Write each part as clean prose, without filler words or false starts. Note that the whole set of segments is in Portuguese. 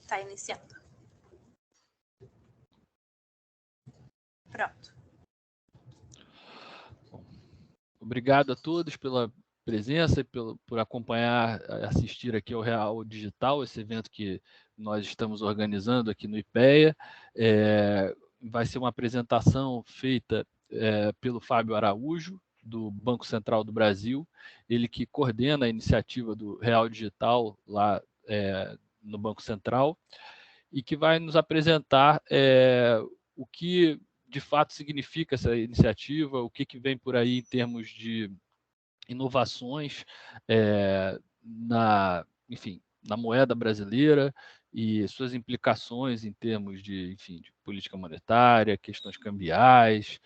Está iniciando. Pronto. Obrigado a todos pela presença e por acompanhar, assistir aqui ao Real Digital, esse evento que nós estamos organizando aqui no IPEA. Vai ser uma apresentação feita pelo Fábio Araújo, do Banco Central do Brasil, ele que coordena a iniciativa do Real Digital lá no Banco Central, e que vai nos apresentar o que de fato significa essa iniciativa, o que vem por aí em termos de inovações na moeda brasileira e suas implicações em termos de política monetária, questões cambiais,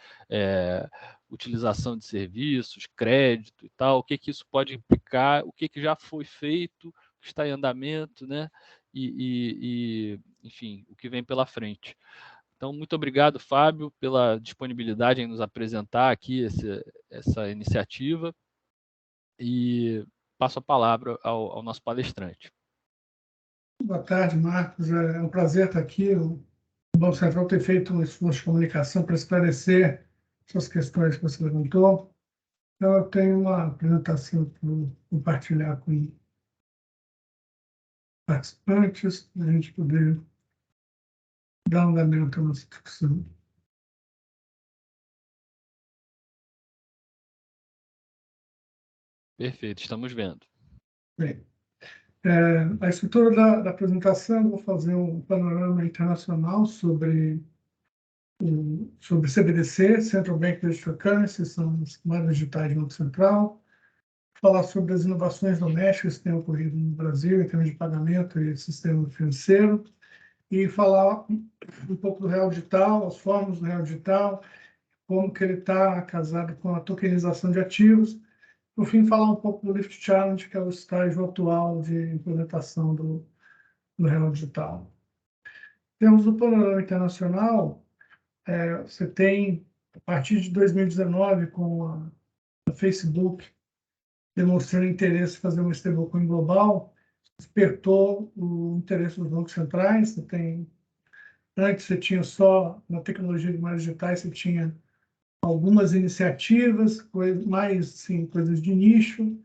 utilização de serviços, crédito e tal, o que isso pode implicar, o que já foi feito, o que está em andamento, né? Enfim, o que vem pela frente. Então, muito obrigado, Fábio, pela disponibilidade em nos apresentar aqui essa iniciativa, e passo a palavra ao nosso palestrante. Boa tarde, Marcos. É um prazer estar aqui. O Banco Central tem feito um esforço de comunicação para esclarecer essas questões que você levantou. Então, eu tenho uma apresentação para compartilhar com participantes, para a gente poder dar andamento à nossa discussão. Perfeito, estamos vendo. Bem, a estrutura da apresentação, eu vou fazer um panorama internacional sobre CBDC, Central Bank Digital Currency, são as moedas digitais do Banco Central, falar sobre as inovações domésticas que têm ocorrido no Brasil em termos de pagamento e sistema financeiro, e falar um pouco do Real Digital, as formas do Real Digital, como que ele está casado com a tokenização de ativos. Por fim, falar um pouco do Lift Challenge, que é o estágio atual de implementação do Real Digital. Temos o panorama internacional. Você tem, a partir de 2019, com a Facebook demonstrando interesse em fazer uma stablecoin global, despertou o interesse dos bancos centrais. Antes você tinha só, na tecnologia de moedas digitais, você tinha algumas iniciativas, coisas de nicho,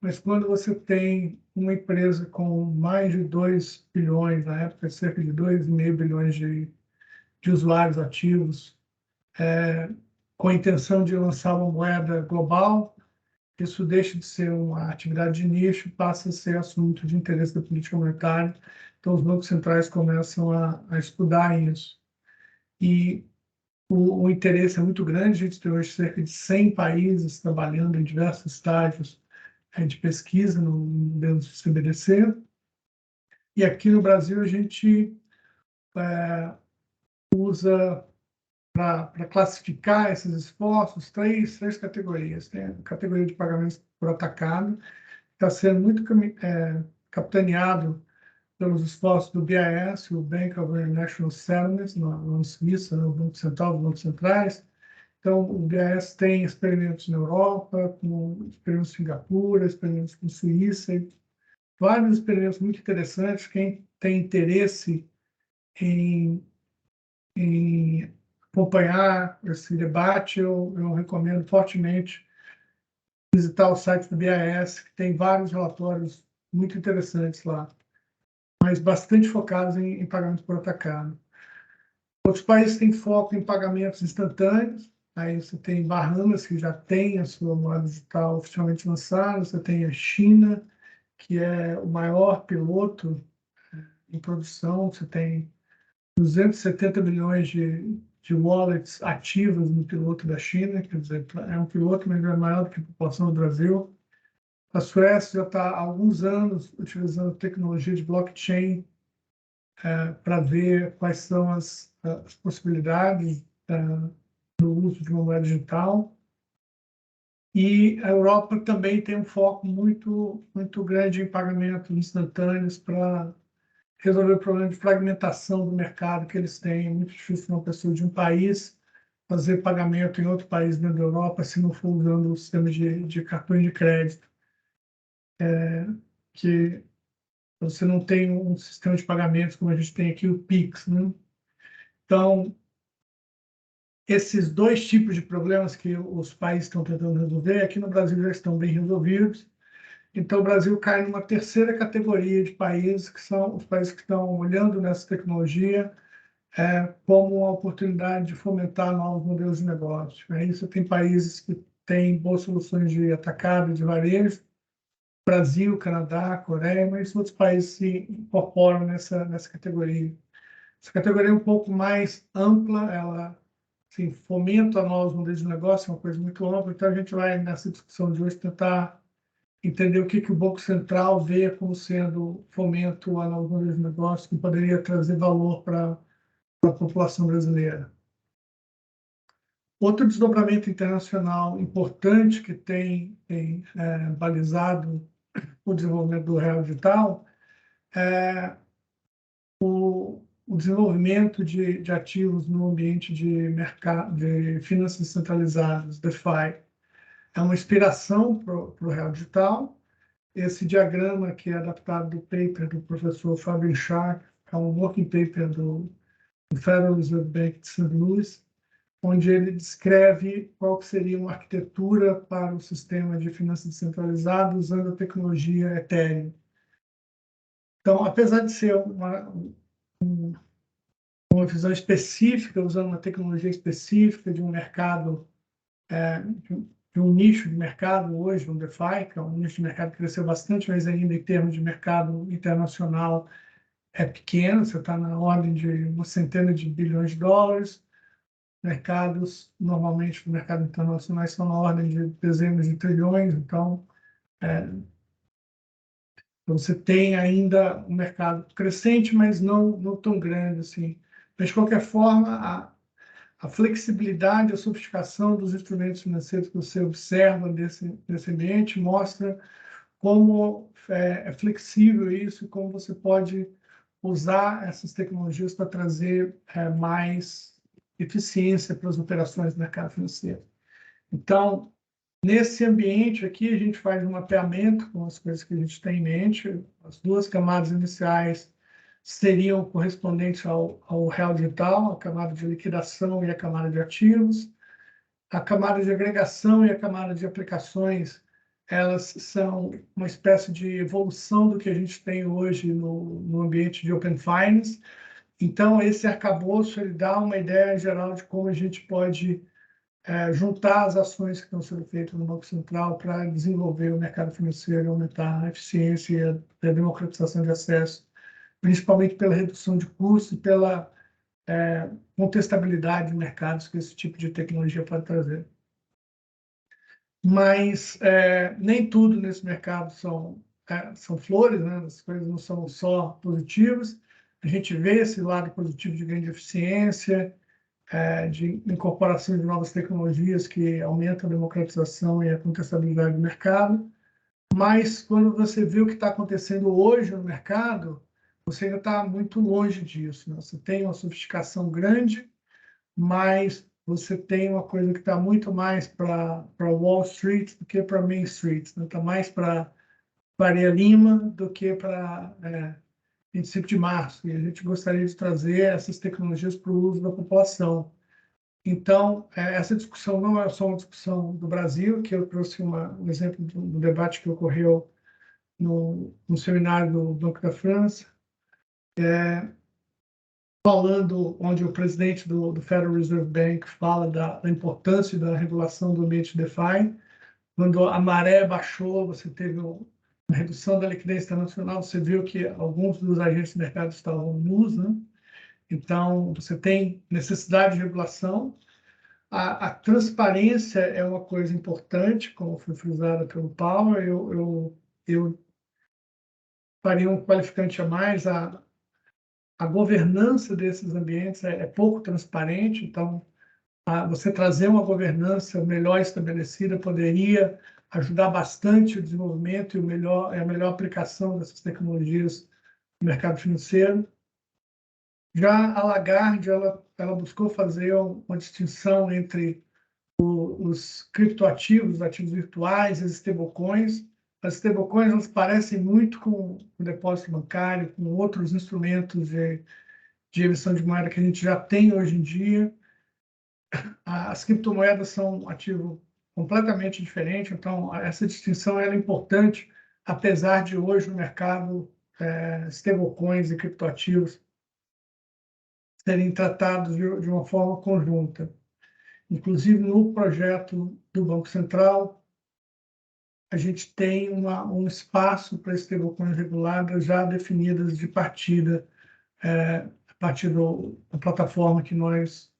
mas quando você tem uma empresa com mais de 2 bilhões, na época cerca de 2,5 bilhões de usuários ativos, com a intenção de lançar uma moeda global, isso deixa de ser uma atividade de nicho, passa a ser assunto de interesse da política monetária. Então, os bancos centrais começam a estudar isso. E o interesse é muito grande. A gente tem hoje cerca de 100 países trabalhando em diversos estágios de pesquisa dentro do CBDC. E aqui no Brasil, a gente usa, para classificar esses esforços, três categorias. Tem a categoria de pagamentos por atacado, que está sendo muito capitaneado pelos esforços do BIS, o Bank of International Settlements, na Suíça, no Banco Central, dos bancos centrais. Então, o BIS tem experimentos na Europa, experimentos em Singapura, experimentos com Suíça, vários experimentos muito interessantes. Quem tem interesse em acompanhar esse debate, eu recomendo fortemente visitar o site do BIS, que tem vários relatórios muito interessantes lá, mas bastante focados em pagamentos por atacado. Outros países têm foco em pagamentos instantâneos. Aí você tem Bahamas, que já tem a sua moeda digital oficialmente lançada. Você tem a China, que é o maior piloto em produção. Você tem 270 milhões de wallets ativos no piloto da China, quer dizer, é um piloto, mas é maior do que a população do Brasil. A Suécia já está há alguns anos utilizando tecnologia de blockchain para ver quais são as possibilidades do uso de uma moeda digital. E a Europa também tem um foco muito, muito grande em pagamentos instantâneos para resolver o problema de fragmentação do mercado que eles têm. É muito difícil uma pessoa de um país fazer pagamento em outro país dentro da Europa se não for usando o sistema de cartões de crédito, que você não tem um sistema de pagamentos como a gente tem aqui, o Pix, né? Então, esses dois tipos de problemas que os países estão tentando resolver, aqui no Brasil já estão bem resolvidos. Então, o Brasil cai numa terceira categoria de países, que são os países que estão olhando nessa tecnologia como uma oportunidade de fomentar novos modelos de negócio. Aí você tem países que têm boas soluções de atacado e de varejo, Brasil, Canadá, Coreia, mas outros países se incorporam nessa categoria. Essa categoria é um pouco mais ampla, ela assim, fomenta novos modelos de negócio, é uma coisa muito ampla, então a gente vai, nessa discussão de hoje, tentar entender o que o Banco Central vê como sendo fomento a novos modelos de negócio que poderia trazer valor para a população brasileira. Outro desdobramento internacional importante que tem balizado o desenvolvimento do real digital é o desenvolvimento de ativos no ambiente de mercado, de finanças descentralizadas, DeFi. É uma inspiração para o real digital. Esse diagrama, que é adaptado do paper do professor Fabian Sharp, é um working paper do Federal Reserve Bank de St. Louis, onde ele descreve qual seria uma arquitetura para o sistema de finanças descentralizadas usando a tecnologia Ethereum. Então, apesar de ser uma visão específica, usando uma tecnologia específica de um mercado, de um nicho de mercado hoje, um DeFi, que é um nicho de mercado que cresceu bastante, mas ainda em termos de mercado internacional é pequeno, você está na ordem de uma centena de bilhões de dólares. Mercados, normalmente, no mercado internacional, são na ordem de dezenas de trilhões, então você tem ainda um mercado crescente, mas não tão grande assim. Mas, de qualquer forma, a flexibilidade, a sofisticação dos instrumentos financeiros que você observa nesse ambiente mostra como é flexível isso, como você pode usar essas tecnologias para trazer mais eficiência para as operações do mercado financeiro. Então, nesse ambiente aqui, a gente faz um mapeamento com as coisas que a gente tem em mente. As duas camadas iniciais seriam correspondentes ao real digital, a camada de liquidação e a camada de ativos. A camada de agregação e a camada de aplicações, elas são uma espécie de evolução do que a gente tem hoje no ambiente de Open Finance. Então, esse arcabouço ele dá uma ideia geral de como a gente pode juntar as ações que estão sendo feitas no Banco Central para desenvolver o mercado financeiro, aumentar a eficiência e a democratização de acesso, principalmente pela redução de custos e pela contestabilidade de mercados que esse tipo de tecnologia pode trazer. Mas nem tudo nesse mercado são flores, né? As coisas não são só positivas. A gente vê esse lado positivo de grande eficiência, de incorporação de novas tecnologias que aumentam a democratização e a contestabilidade do mercado. Mas quando você vê o que está acontecendo hoje no mercado, você ainda está muito longe disso, né? Você tem uma sofisticação grande, mas você tem uma coisa que está muito mais para Wall Street do que para Main Street, né? Está mais para Faria Lima do que para 25 de março. E a gente gostaria de trazer essas tecnologias para o uso da população. Então, essa discussão não é só uma discussão do Brasil, que eu trouxe um exemplo do debate que ocorreu no seminário do Banco da França, falando onde o presidente do Federal Reserve Bank fala da importância da regulação do ambiente DeFi. Quando a maré baixou, você teve uma redução da liquidez internacional, você viu que alguns dos agentes de mercado estavam nus, né? Então, você tem necessidade de regulação. A transparência é uma coisa importante, como foi frisada pelo Paulo. Eu faria um qualificante a mais. A governança desses ambientes é pouco transparente, então você trazer uma governança melhor estabelecida poderia ajudar bastante o desenvolvimento e a melhor aplicação dessas tecnologias no mercado financeiro. Já a Lagarde, ela buscou fazer uma distinção entre os criptoativos, ativos virtuais e as stablecoins. as stablecoins elas parecem muito com o depósito bancário, com outros instrumentos de emissão de moeda que a gente já tem hoje em dia. As criptomoedas são um ativo completamente diferente, então essa distinção é importante, apesar de hoje no mercado stablecoins e criptoativos serem tratados de uma forma conjunta. Inclusive, no projeto do Banco Central, a gente tem um espaço para stablecoins reguladas já definidas de partida, a partir da plataforma que nós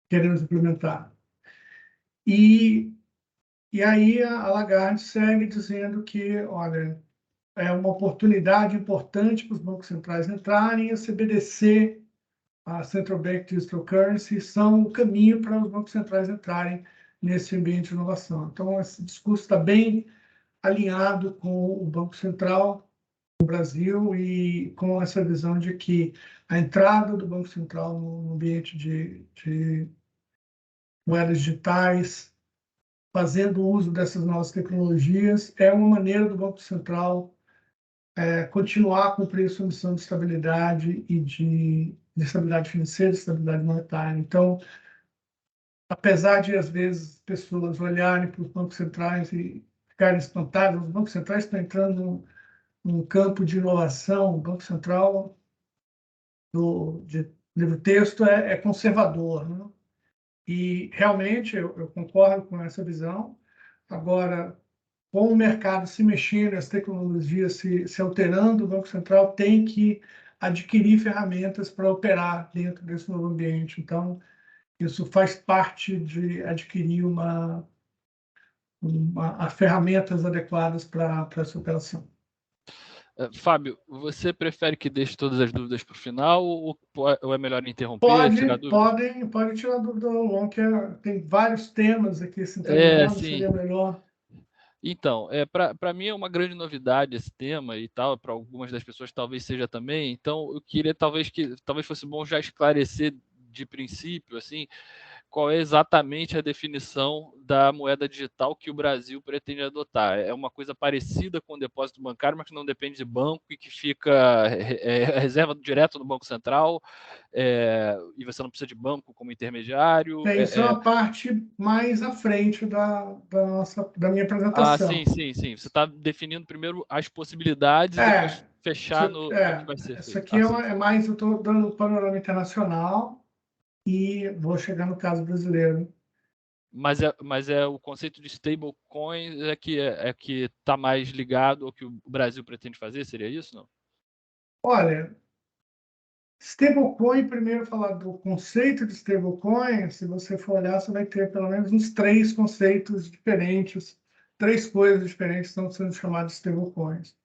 queremos implementar. E aí a Lagarde segue dizendo que, olha, é uma oportunidade importante para os bancos centrais entrarem, e a CBDC, a Central Bank Digital Currency, são o caminho para os bancos centrais entrarem nesse ambiente de inovação. Então, esse discurso está bem alinhado com o Banco Central no Brasil e com essa visão de que a entrada do Banco Central no ambiente de moedas digitais, fazendo uso dessas novas tecnologias, é uma maneira do Banco Central continuar a cumprir sua missão de estabilidade e de estabilidade financeira, de estabilidade monetária. Então, apesar de, às vezes, pessoas olharem para os bancos centrais e ficarem espantadas, os bancos centrais estão entrando num campo de inovação. O Banco Central, de livro-texto, é conservador, né? E, realmente, eu concordo com essa visão. Agora, com o mercado se mexendo, as tecnologias se alterando, o Banco Central tem que adquirir ferramentas para operar dentro desse novo ambiente. Então, isso faz parte de adquirir as ferramentas adequadas para essa operação. Fábio, você prefere que deixe todas as dúvidas para o final ou é melhor interromper, tirar dúvidas? Pode tirar dúvida ao longo, que tem vários temas aqui se interligando, Sim. seria melhor. Então, para mim é uma grande novidade esse tema e tal, para algumas das pessoas talvez seja também. Então, eu queria talvez fosse bom já esclarecer de princípio, assim, qual é exatamente a definição da moeda digital que o Brasil pretende adotar. É uma coisa parecida com o depósito bancário, mas que não depende de banco e que fica reserva direto no Banco Central, e você não precisa de banco como intermediário. Isso é uma parte mais à frente da minha apresentação. Sim. Você está definindo primeiro as possibilidades e depois fechar no que vai ser Isso feito. aqui é mais, eu estou dando o panorama internacional e vou chegar no caso brasileiro. Mas o conceito de stablecoin que está mais ligado ao que o Brasil pretende fazer, seria isso, não? Olha, stablecoin, primeiro falar do conceito de stablecoin, se você for olhar, você vai ter pelo menos uns 3 conceitos diferentes, 3 coisas diferentes que estão sendo chamadas de stablecoins.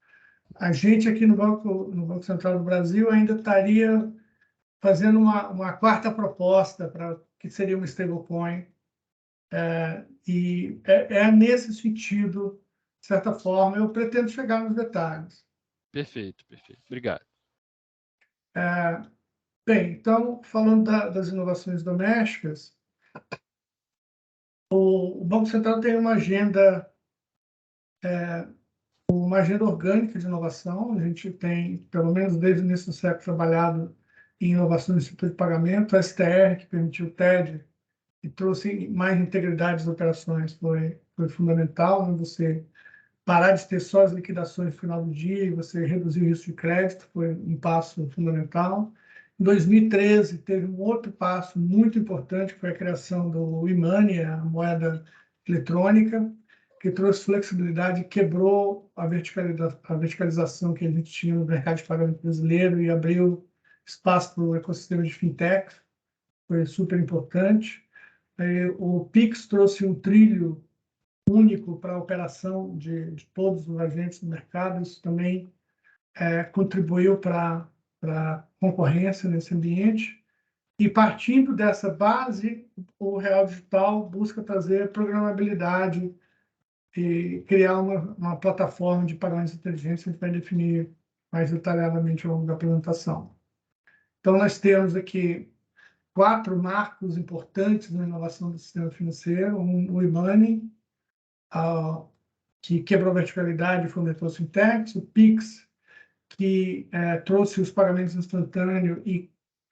A gente aqui no Banco Central do Brasil ainda estaria fazendo uma quarta proposta para que seria uma stablecoin, e é nesse sentido, de certa forma, eu pretendo chegar nos detalhes. Perfeito. Obrigado. Bem, então, falando das inovações domésticas, o Banco Central tem uma agenda orgânica de inovação. A gente tem, pelo menos desde o início do século, trabalhado em inovação no Instituto de Pagamento. A STR, que permitiu o TED, e trouxe mais integridade às operações, foi fundamental, né? Você parar de ter só as liquidações no final do dia e você reduzir o risco de crédito, foi um passo fundamental. Em 2013, teve um outro passo muito importante, que foi a criação do e-money, a moeda eletrônica, que trouxe flexibilidade, quebrou a verticalização que a gente tinha no mercado de pagamento brasileiro e abriu espaço para o ecossistema de fintech, foi super importante. O Pix trouxe um trilho único para a operação de todos os agentes do mercado. Isso também contribuiu para a concorrência nesse ambiente. E, partindo dessa base, o Real Digital busca trazer programabilidade e criar uma plataforma de pagamentos inteligentes que a gente vai definir mais detalhadamente ao longo da apresentação. Então, nós temos aqui 4 marcos importantes na inovação do sistema financeiro: o e-money, que quebrou a verticalidade e fomentou fintechs, o Pix, que trouxe os pagamentos instantâneos e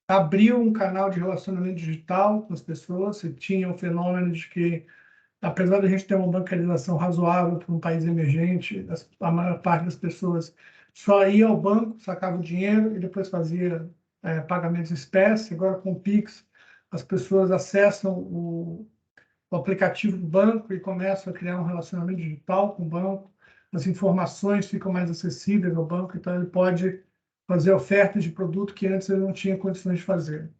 abriu um canal de relacionamento digital com as pessoas. Você tinha o fenômeno de que, apesar de a gente ter uma bancarização razoável para um país emergente, a maior parte das pessoas só ia ao banco, sacava o dinheiro e depois fazia pagamentos em espécie. Agora, com o Pix, as pessoas acessam o aplicativo do banco e começam a criar um relacionamento digital com o banco. As informações ficam mais acessíveis ao banco, então ele pode fazer ofertas de produto que antes ele não tinha condições de fazer.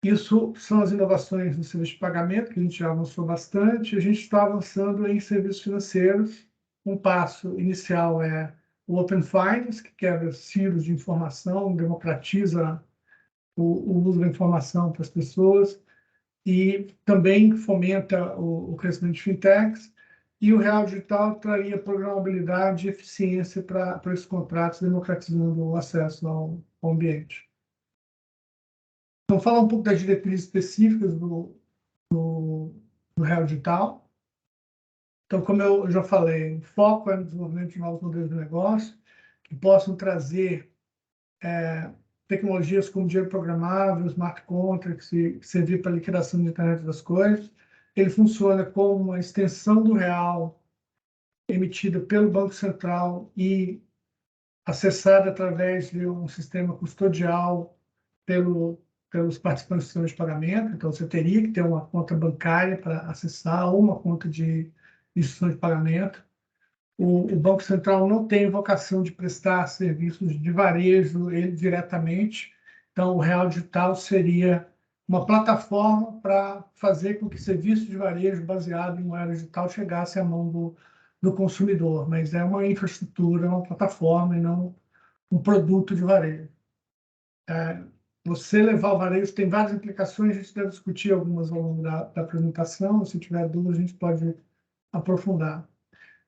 Isso são as inovações no serviço de pagamento, que a gente já avançou bastante. A gente está avançando em serviços financeiros. Um passo inicial é o Open Finance, que quebra silos de informação, democratiza o uso da informação para as pessoas e também fomenta o crescimento de fintechs. E o Real Digital traria programabilidade e eficiência para esses contratos, democratizando o acesso ao ambiente. Então, falar um pouco das diretrizes específicas do Real Digital. Então, como eu já falei, o foco é no desenvolvimento de novos modelos de negócio que possam trazer tecnologias como dinheiro programável, smart contracts e servir para a liquidação da internet das coisas. Ele funciona como uma extensão do real emitida pelo Banco Central e acessada através de um sistema custodial pelos participantes do sistema de pagamento. Então, você teria que ter uma conta bancária para acessar ou uma conta de instituição de pagamento. O Banco Central não tem vocação de prestar serviços de varejo ele diretamente. Então, o Real Digital seria uma plataforma para fazer com que serviços de varejo baseado em moeda digital chegasse à mão do consumidor. Mas é uma infraestrutura, uma plataforma e não um produto de varejo. Você levar o varejo tem várias implicações, a gente deve discutir algumas ao longo da apresentação. Se tiver dúvidas, a gente pode aprofundar.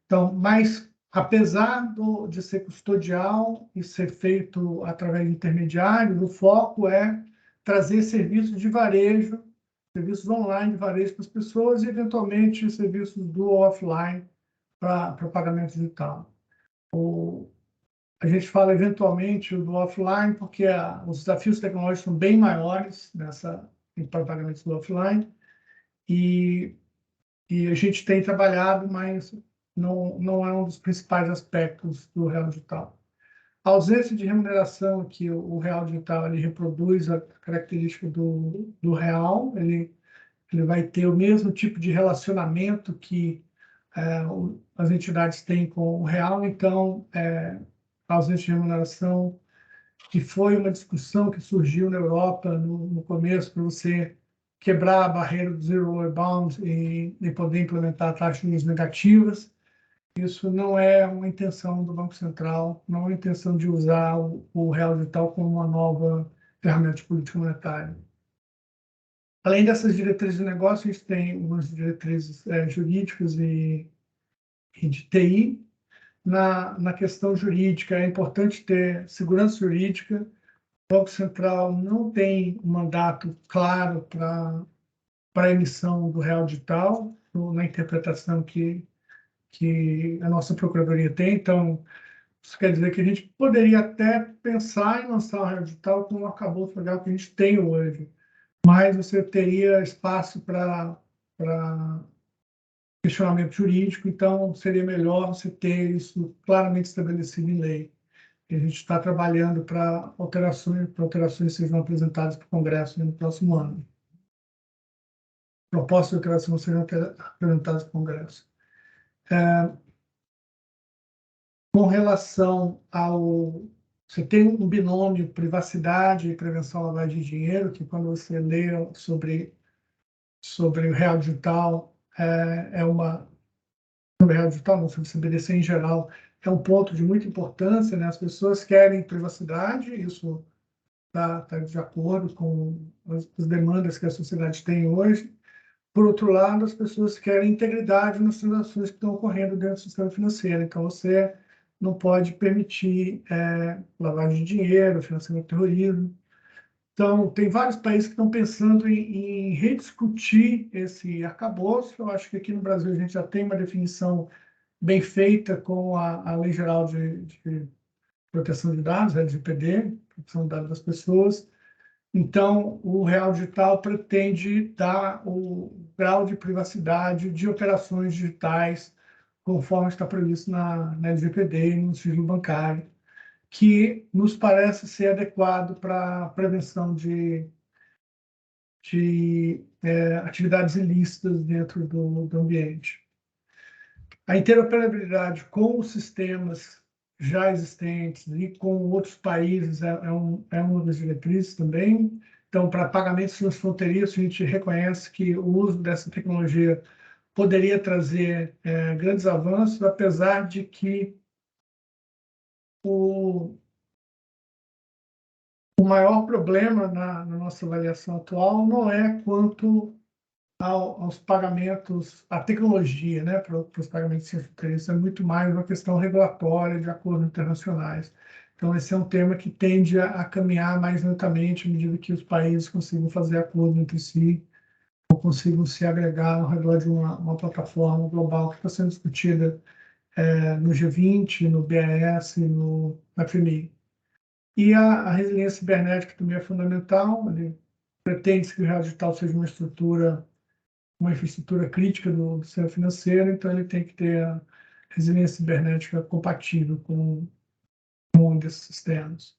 Então, mas apesar de ser custodial e ser feito através de intermediários, o foco é trazer serviços de varejo, serviços online de varejo para as pessoas e, eventualmente, serviços do offline para pagamento digital. A gente fala, eventualmente, do offline porque os desafios tecnológicos são bem maiores para pagamentos do offline e a gente tem trabalhado, mas não é um dos principais aspectos do Real Digital. A ausência de remuneração, que o Real Digital ele reproduz a característica do Real, ele vai ter o mesmo tipo de relacionamento que as entidades têm com o Real. Então, a ausência de remuneração, que foi uma discussão que surgiu na Europa no começo, para você quebrar a barreira do Zero Lower Bound e poder implementar taxas negativas. Isso não é uma intenção do Banco Central, não é uma intenção de usar o Real Digital como uma nova ferramenta de política monetária. Além dessas diretrizes de negócio, a gente tem algumas diretrizes jurídicas e de TI. Na questão jurídica, é importante ter segurança jurídica. O Banco Central não tem um mandato claro para a emissão do Real Digital, na interpretação que a nossa Procuradoria tem. Então, isso quer dizer que a gente poderia até pensar em lançar o Real Digital com um arcabouço legal que a gente tem hoje, mas você teria espaço para questionamento jurídico, então seria melhor você ter isso claramente estabelecido em lei. E a gente está trabalhando para alterações sejam apresentadas para o Congresso no próximo ano. Propostas de alteração serão apresentadas para o Congresso. Com relação ao... Você tem um binômio privacidade e prevenção à lavagem de dinheiro, que quando você lê sobre o Real Digital, sobre o Real Digital, não, sobre o CBDC em geral, é um ponto de muita importância, né? As pessoas querem privacidade, isso está de acordo com as demandas que a sociedade tem hoje. Por outro lado, as pessoas querem integridade nas transações que estão ocorrendo dentro do sistema financeiro. Então, você não pode permitir lavagem de dinheiro, financiamento do terrorismo. Então, tem vários países que estão pensando em rediscutir esse arcabouço. Eu acho que aqui no Brasil a gente já tem uma definição bem feita com a Lei Geral de Proteção de Dados, LGPD, proteção de dados das pessoas. Então, o Real Digital pretende dar o grau de privacidade de operações digitais, conforme está previsto na LGPD e no sigilo bancário, que nos parece ser adequado para a prevenção de atividades ilícitas dentro do ambiente. A interoperabilidade com os sistemas já existentes e com outros países é uma das diretrizes também. Então, para pagamentos transfronteiriços, a gente reconhece que o uso dessa tecnologia poderia trazer grandes avanços, apesar de que o maior problema na nossa avaliação atual não é quanto aos pagamentos, à tecnologia, né, para os pagamentos transfronteiriços, é muito mais uma questão regulatória de acordos internacionais. Então, esse é um tema que tende a caminhar mais lentamente à medida que os países consigam fazer acordo entre si ou consigam se agregar ao redor de uma plataforma global que está sendo discutida no G20, no BAS, na FMI. E a resiliência cibernética também é fundamental. Pretende-se que o Real Digital seja uma infraestrutura crítica do sistema financeiro, então ele tem que ter a resiliência cibernética compatível com um desses sistemas.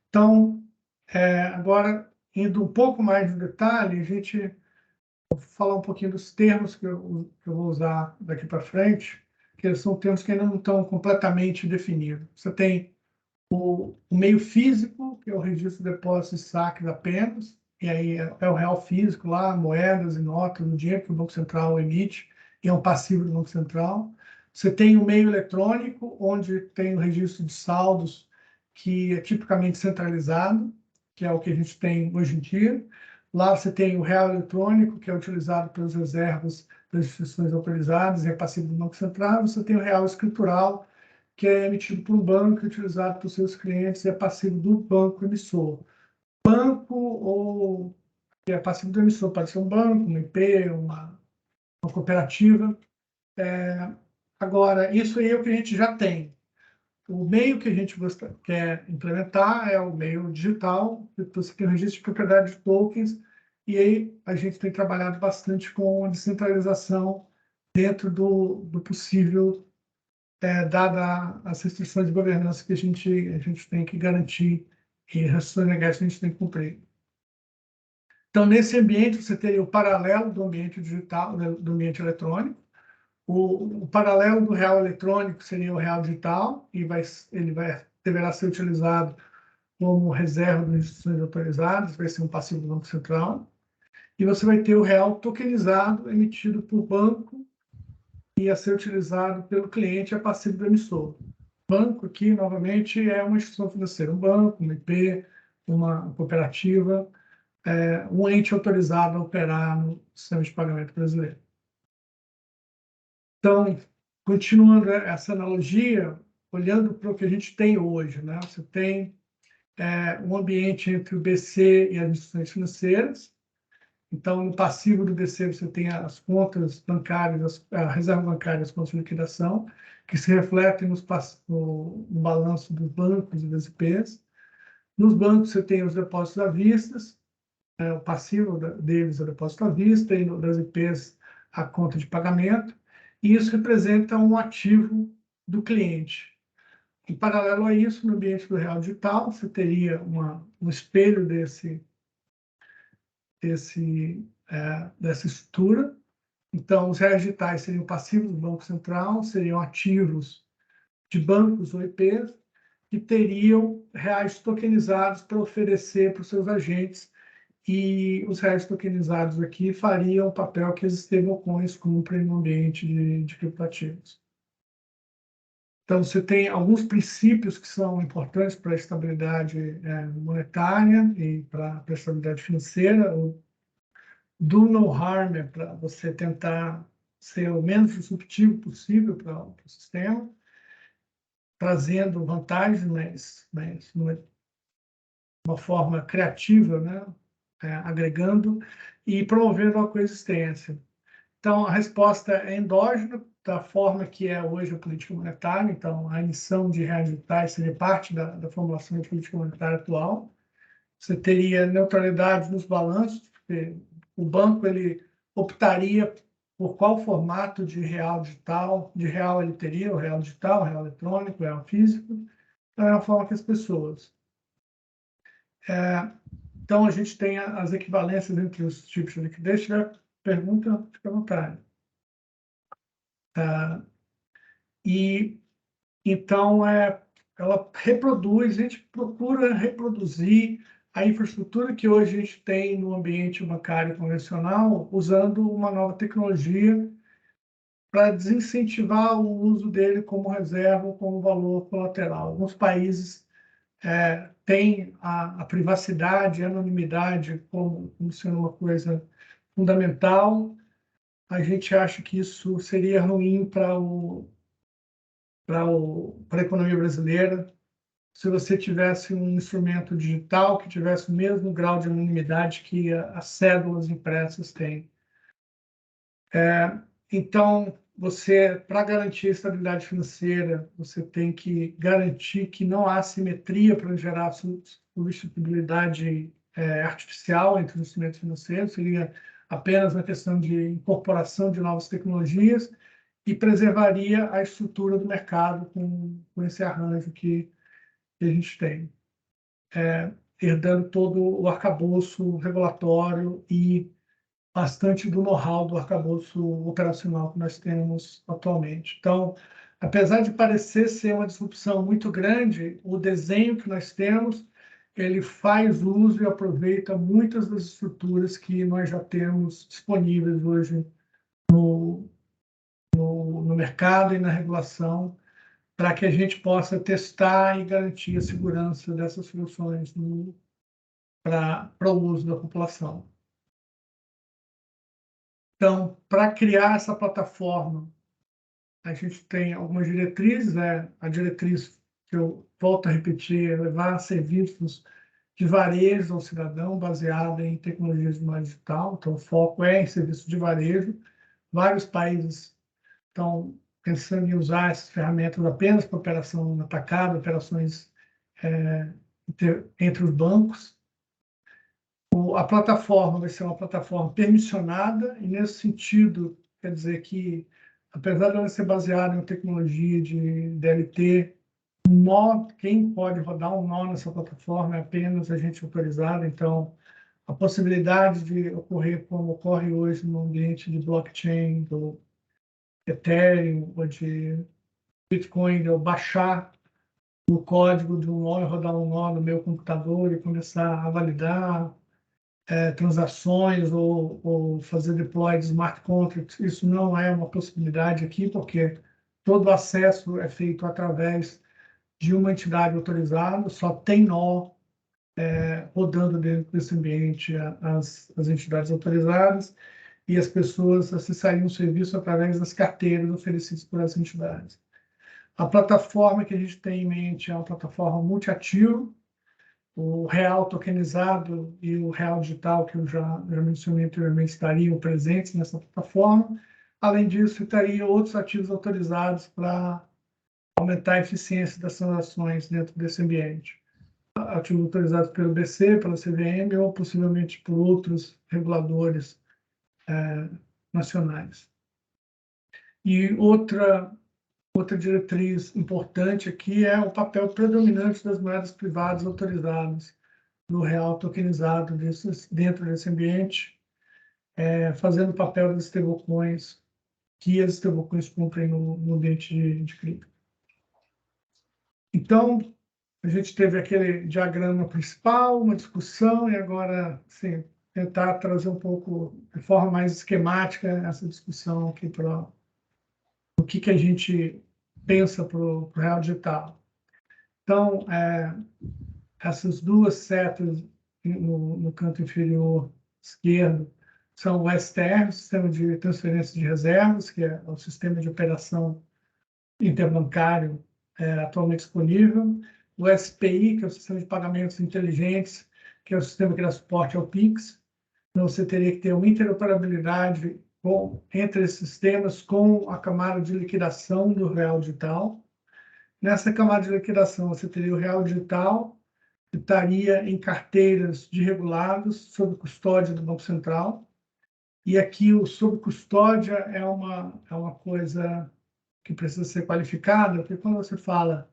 Então, agora, indo um pouco mais no detalhe, a gente vai falar um pouquinho dos termos que eu vou usar daqui para frente, que são termos que ainda não estão completamente definidos. Você tem o meio físico, que é o registro de depósitos e saques apenas, e aí é o real físico lá, moedas e notas, o dinheiro que o Banco Central emite, e é um passivo do Banco Central. Você tem o meio eletrônico, onde tem o registro de saldos, que é tipicamente centralizado, que é o que a gente tem hoje em dia. Lá você tem o real eletrônico, que é utilizado pelas reservas das instituições autorizadas e é passivo do Banco Central. Você tem o real escritural, que é emitido por um banco e utilizado por seus clientes e é passivo do banco emissor. Banco ou que é passivo do emissor pode ser um banco, uma IP, uma cooperativa. Agora, isso aí é o que a gente já tem. O meio que a gente quer implementar é o meio digital, que você tem o registro de propriedade de tokens, e aí a gente tem trabalhado bastante com a descentralização dentro do possível, dada as restrições de governança que a gente tem que garantir e restrições legais que a gente tem que cumprir. Então, nesse ambiente, você teria o paralelo do ambiente digital, do ambiente eletrônico. O paralelo do real eletrônico seria o real digital, e deverá ser utilizado como reserva das instituições autorizadas, vai ser um passivo do Banco Central. E você vai ter o real tokenizado, emitido por banco, e a ser utilizado pelo cliente, é passivo do emissor. Banco aqui, novamente, é uma instituição financeira, um banco, uma IP, uma cooperativa, um ente autorizado a operar no sistema de pagamento brasileiro. Então, continuando essa analogia, olhando para o que a gente tem hoje, né? Você tem um ambiente entre o BC e as instituições financeiras. Então, no passivo do BC, você tem as contas bancárias, a reserva bancária, as contas de liquidação, que se refletem no balanço dos bancos e das IPs. Nos bancos, você tem os depósitos à vista, o passivo deles é o depósito à vista, e das IPs, a conta de pagamento, e isso representa um ativo do cliente. Em paralelo a isso, no ambiente do real digital, você teria um espelho dessa estrutura. Então, os reais digitais seriam passivos do Banco Central, seriam ativos de bancos ou IPs, que teriam reais tokenizados para oferecer para os seus agentes, e os reais tokenizados aqui fariam o papel que as stablecoins cumprem no ambiente de criptoativos. Então, você tem alguns princípios que são importantes para a estabilidade monetária e para a estabilidade financeira. O do no harm é para você tentar ser o menos disruptivo possível para o sistema, trazendo vantagens, mas uma forma criativa, né? Agregando e promovendo a coexistência. Então, a resposta é endógena, da forma que é hoje a política monetária. Então, a emissão de reais digitais seria parte da formulação da política monetária atual. Você teria neutralidade nos balanços, porque o banco ele optaria por qual formato de real digital, de real ele teria, o real digital, o real eletrônico, o real físico, da mesma forma que as pessoas. Então, a gente tem as equivalências entre os tipos de liquidez. Se tiver pergunta, fica à vontade. E, então, ela reproduz, a gente procura reproduzir a infraestrutura que hoje a gente tem no ambiente bancário convencional, usando uma nova tecnologia para desincentivar o uso dele como reserva ou como valor colateral. Alguns países têm a privacidade, a anonimidade como sendo uma coisa fundamental. A gente acha que isso seria ruim para a economia brasileira, se você tivesse um instrumento digital que tivesse o mesmo grau de anonimidade que as cédulas impressas têm. Então, para garantir a estabilidade financeira, você tem que garantir que não há simetria para gerar substituibilidade artificial entre os instrumentos financeiros, seria apenas uma questão de incorporação de novas tecnologias e preservaria a estrutura do mercado com esse arranjo que a gente tem, herdando todo o arcabouço regulatório e bastante do know-how do arcabouço operacional que nós temos atualmente. Então, apesar de parecer ser uma disrupção muito grande, o desenho que nós temos, ele faz uso e aproveita muitas das estruturas que nós já temos disponíveis hoje no mercado e na regulação, para que a gente possa testar e garantir a segurança dessas soluções para o uso da população. Então, para criar essa plataforma, a gente tem algumas diretrizes. A diretriz que eu volto a repetir é levar serviços de varejo ao cidadão baseada em tecnologias de moeda digital. Então, o foco é em serviços de varejo. Vários países estão pensando em usar essas ferramentas apenas para operação atacada, operações entre os bancos. A plataforma vai ser uma plataforma permissionada, e nesse sentido, quer dizer que, apesar de ela ser baseada em tecnologia de DLT, quem pode rodar um nó nessa plataforma é apenas a gente autorizado. Então, a possibilidade de ocorrer como ocorre hoje no ambiente de blockchain, do Ethereum ou de Bitcoin, eu baixar o código de um nó e rodar um nó no meu computador e começar a validar transações ou fazer deploy de smart contracts, isso não é uma possibilidade aqui, porque todo o acesso é feito através de uma entidade autorizada, só tem nó rodando dentro desse ambiente as entidades autorizadas, e as pessoas acessariam o serviço através das carteiras oferecidas por essas entidades. A plataforma que a gente tem em mente é uma plataforma multiativo. O real tokenizado e o real digital, que eu já mencionei anteriormente, estariam presentes nessa plataforma. Além disso, estariam outros ativos autorizados para aumentar a eficiência das transações dentro desse ambiente. Ativos autorizados pelo BC, pela CVM ou possivelmente por outros reguladores nacionais. E outra diretriz importante aqui é o papel predominante das moedas privadas autorizadas no real tokenizado dentro desse ambiente, fazendo o papel das stablecoins que as stablecoins cumprem no ambiente de cripto. Então, a gente teve aquele diagrama principal, uma discussão, e agora, assim, tentar trazer um pouco, de forma mais esquemática, essa discussão aqui para o que a gente pensa para o real digital. Então, essas duas setas no canto inferior esquerdo são o STR, o Sistema de Transferência de Reservas, que é o sistema de operação interbancário atualmente disponível, o SPI, que é o Sistema de Pagamentos Inteligentes, que é o sistema que dá suporte ao PIX. Então, você teria que ter uma interoperabilidade entre esses sistemas com a camada de liquidação do real digital. Nessa camada de liquidação, você teria o real digital, que estaria em carteiras de regulados sob custódia do Banco Central. E aqui o sob custódia é uma coisa que precisa ser qualificada, porque quando você fala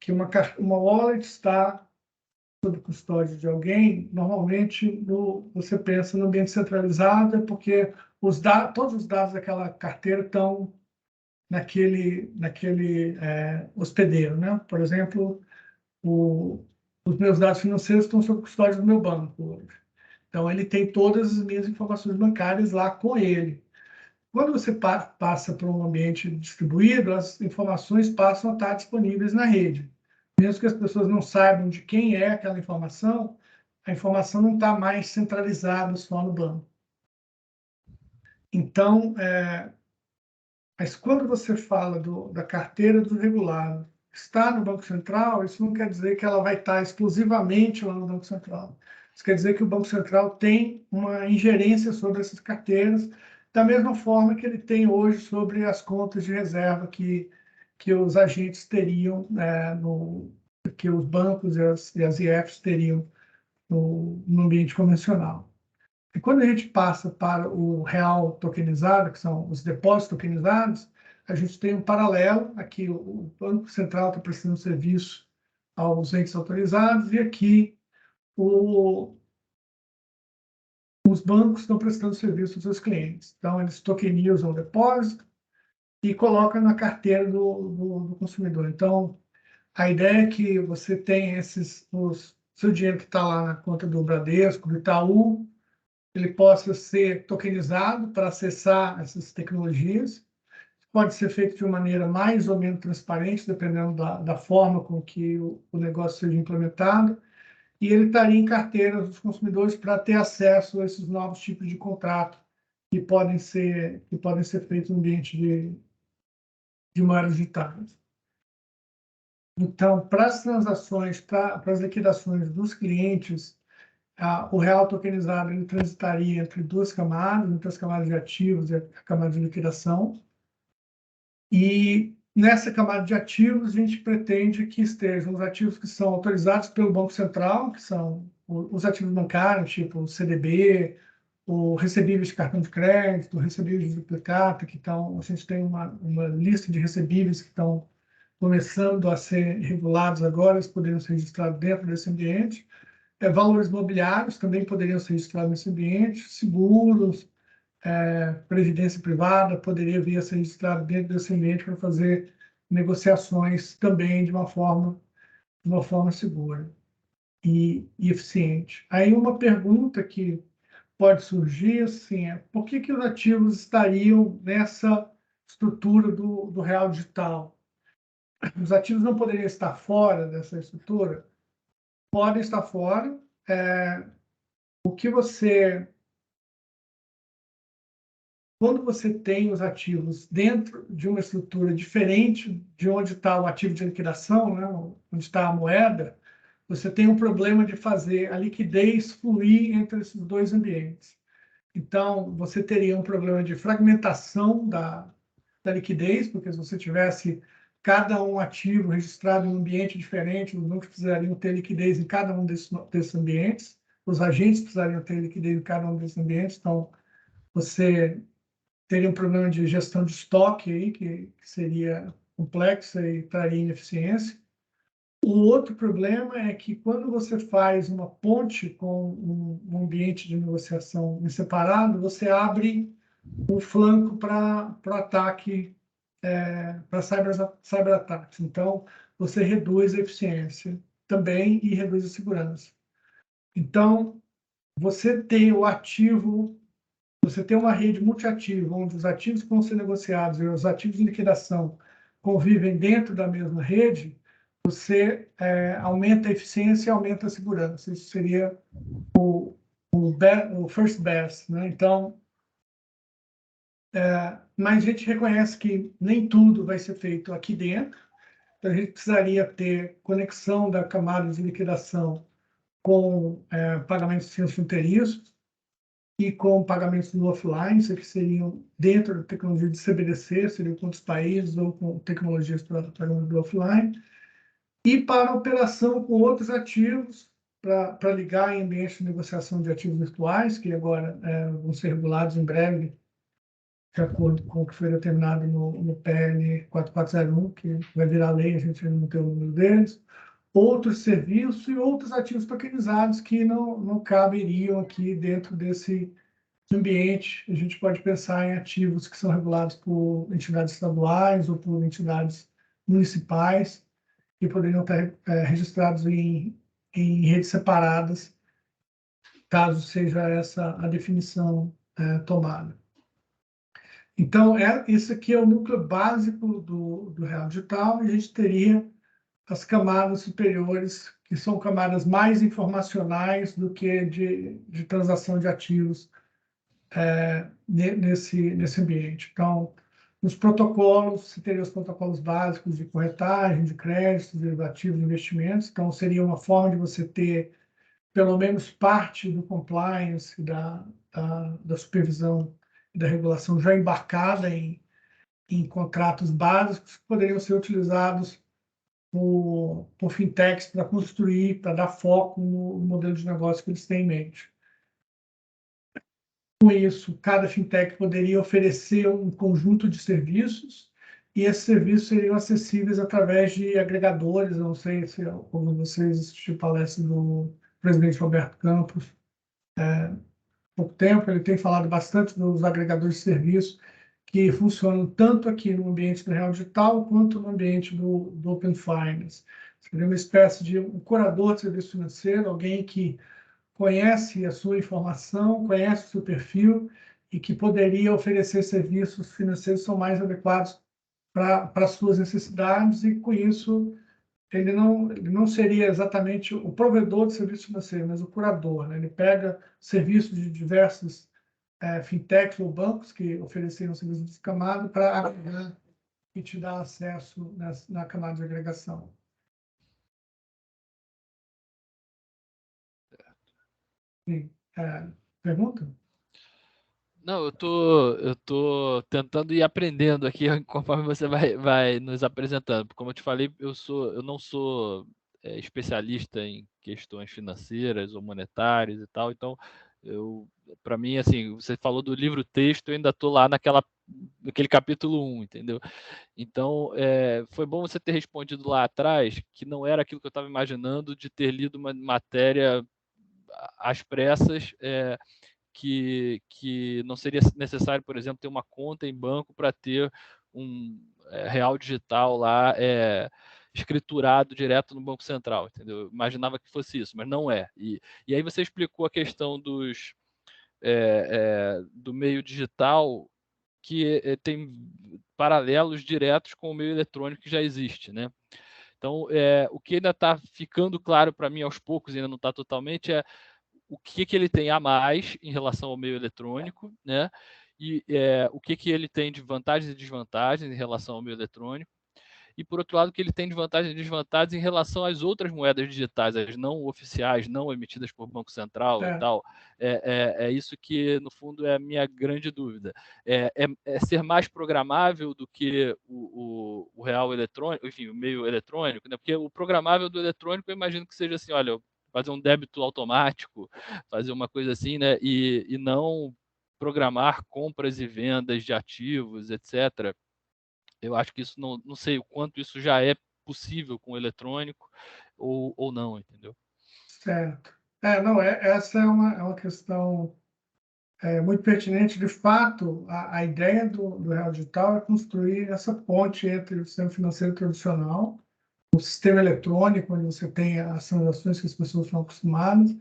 que uma wallet está sob custódia de alguém, normalmente você pensa no ambiente centralizado, porque todos os dados daquela carteira estão naquele hospedeiro, né? Por exemplo, os meus dados financeiros estão sob custódia do meu banco hoje. Então, ele tem todas as minhas informações bancárias lá com ele. Quando você passa para um ambiente distribuído, as informações passam a estar disponíveis na rede. Mesmo que as pessoas não saibam de quem é aquela informação, a informação não está mais centralizada só no banco. Então, mas quando você fala da carteira do regulado, está no Banco Central, isso não quer dizer que ela vai estar exclusivamente lá no Banco Central. Isso quer dizer que o Banco Central tem uma ingerência sobre essas carteiras, da mesma forma que ele tem hoje sobre as contas de reserva que os agentes teriam, que os bancos e as IFs teriam no ambiente convencional. E quando a gente passa para o real tokenizado, que são os depósitos tokenizados, a gente tem um paralelo. Aqui o Banco Central está prestando serviço aos entes autorizados e aqui os bancos estão prestando serviço aos seus clientes. Então, eles tokenizam o depósito e colocam na carteira do consumidor. Então, a ideia é que você tem seu dinheiro que está lá na conta do Bradesco, do Itaú, ele possa ser tokenizado para acessar essas tecnologias. Pode ser feito de uma maneira mais ou menos transparente, dependendo da forma com que o negócio seja implementado. E ele estaria em carteiras dos consumidores para ter acesso a esses novos tipos de contrato que podem ser feitos no ambiente de moedas digitais. Então, para as transações, para as liquidações dos clientes, o real tokenizado ele transitaria entre duas camadas, entre as camadas de ativos e a camada de liquidação. E nessa camada de ativos, a gente pretende que estejam os ativos que são autorizados pelo Banco Central, que são os ativos bancários, tipo o CDB, o recebíveis de cartão de crédito, recebíveis de duplicata, a gente tem uma lista de recebíveis que estão começando a ser regulados agora, eles poderiam ser registrados dentro desse ambiente. Valores imobiliários também poderiam ser registrados nesse ambiente, seguros, previdência privada poderia vir a ser registrado dentro desse ambiente para fazer negociações também de uma forma segura e eficiente. Aí uma pergunta que pode surgir assim, por que os ativos estariam nessa estrutura do real digital? Os ativos não poderiam estar fora dessa estrutura? Podem estar fora. O que quando você tem os ativos dentro de uma estrutura diferente de onde está o ativo de liquidação, né, onde está a moeda, você tem um problema de fazer a liquidez fluir entre esses dois ambientes. Então, você teria um problema de fragmentação da liquidez, porque se você tivesse cada um ativo registrado em um ambiente diferente, os bancos precisariam ter liquidez em cada um desses ambientes, os agentes precisariam ter liquidez em cada um desses ambientes, então você teria um problema de gestão de estoque aí, que seria complexa e traria ineficiência. O outro problema é que quando você faz uma ponte com um ambiente de negociação em separado, você abre um flanco para ataque, para cyberataques. Então, você reduz a eficiência também e reduz a segurança. Então, você tem o ativo, você tem uma rede multiativa, onde os ativos que vão ser negociados e os ativos de liquidação convivem dentro da mesma rede, você aumenta a eficiência e aumenta a segurança. Isso seria o first best, né? Então, mas a gente reconhece que nem tudo vai ser feito aqui dentro. Então, a gente precisaria ter conexão da camada de liquidação com pagamentos transfronteiriços. e com pagamentos no offline, isso que seriam dentro da tecnologia de CBDC, seriam com outros países ou com tecnologias para pagamento do offline, e para operação com outros ativos, para ligar em ambiente de negociação de ativos virtuais, que agora vão ser regulados em breve, de acordo com o que foi determinado no PL 4401, que vai virar lei, a gente ainda não tem o número deles, outros serviços e outros ativos tokenizados que não caberiam aqui dentro desse ambiente. A gente pode pensar em ativos que são regulados por entidades estaduais ou por entidades municipais, que poderiam estar registrados em redes separadas, caso seja essa a definição tomada. Então, isso aqui é o núcleo básico do real digital, e a gente teria as camadas superiores, que são camadas mais informacionais do que de transação de ativos nesse ambiente. Então, nos protocolos, você teria os protocolos básicos de corretagem, de créditos, derivativos, investimentos. Então, seria uma forma de você ter, pelo menos, parte do compliance, da supervisão e da regulação já embarcada em contratos básicos que poderiam ser utilizados por fintechs para construir, para dar foco no modelo de negócio que eles têm em mente. Com isso, cada fintech poderia oferecer um conjunto de serviços, e esses serviços seriam acessíveis através de agregadores. Eu não sei se algum de vocês assistiu a palestra do presidente Roberto Campos há pouco tempo. Ele tem falado bastante dos agregadores de serviços que funcionam tanto aqui no ambiente do real digital quanto no ambiente do Open Finance. Seria uma espécie de um curador de serviço financeiro, alguém que conhece a sua informação, conhece o seu perfil e que poderia oferecer serviços financeiros que são mais adequados para as suas necessidades, e com isso ele não seria exatamente o provedor de serviço financeiro, mas o curador, né? Ele pega serviços de diversos fintechs ou bancos que ofereceram serviços de camada para agregar e te dar acesso na camada de agregação. Sim. Pergunta? Não, eu tô tentando ir aprendendo aqui conforme você vai nos apresentando. Como eu te falei, eu não sou especialista em questões financeiras ou monetárias e tal. Então, para mim, assim, você falou do livro-texto, eu ainda estou lá naquele capítulo 1, entendeu? Então, foi bom você ter respondido lá atrás, que não era aquilo que eu estava imaginando, de ter lido uma matéria às pressas, que não seria necessário, por exemplo, ter uma conta em banco para ter um real digital lá escriturado direto no Banco Central, entendeu? Eu imaginava que fosse isso, mas não é. E aí você explicou a questão do meio digital, que tem paralelos diretos com o meio eletrônico que já existe, né? Então, o que ainda está ficando claro para mim aos poucos, ainda não está totalmente, o que ele tem a mais em relação ao meio eletrônico, né? E o que ele tem de vantagens e desvantagens em relação ao meio eletrônico. E, por outro lado, o que ele tem de vantagens e desvantagens em relação às outras moedas digitais, as não oficiais, não emitidas por Banco Central e tal. É isso que, no fundo, é a minha grande dúvida. É ser mais programável do que o real eletrônico, enfim, o meio eletrônico, né? Porque o programável do eletrônico, eu imagino que seja assim, olha, fazer um débito automático, fazer uma coisa assim, né? E não programar compras e vendas de ativos, etc. Eu acho que isso não sei o quanto isso já é possível com o eletrônico ou não, entendeu? Certo. Não, essa é uma questão muito pertinente. De fato, a ideia do real digital é construir essa ponte entre o sistema financeiro tradicional, o sistema eletrônico, onde você tem as transações que as pessoas estão acostumadas,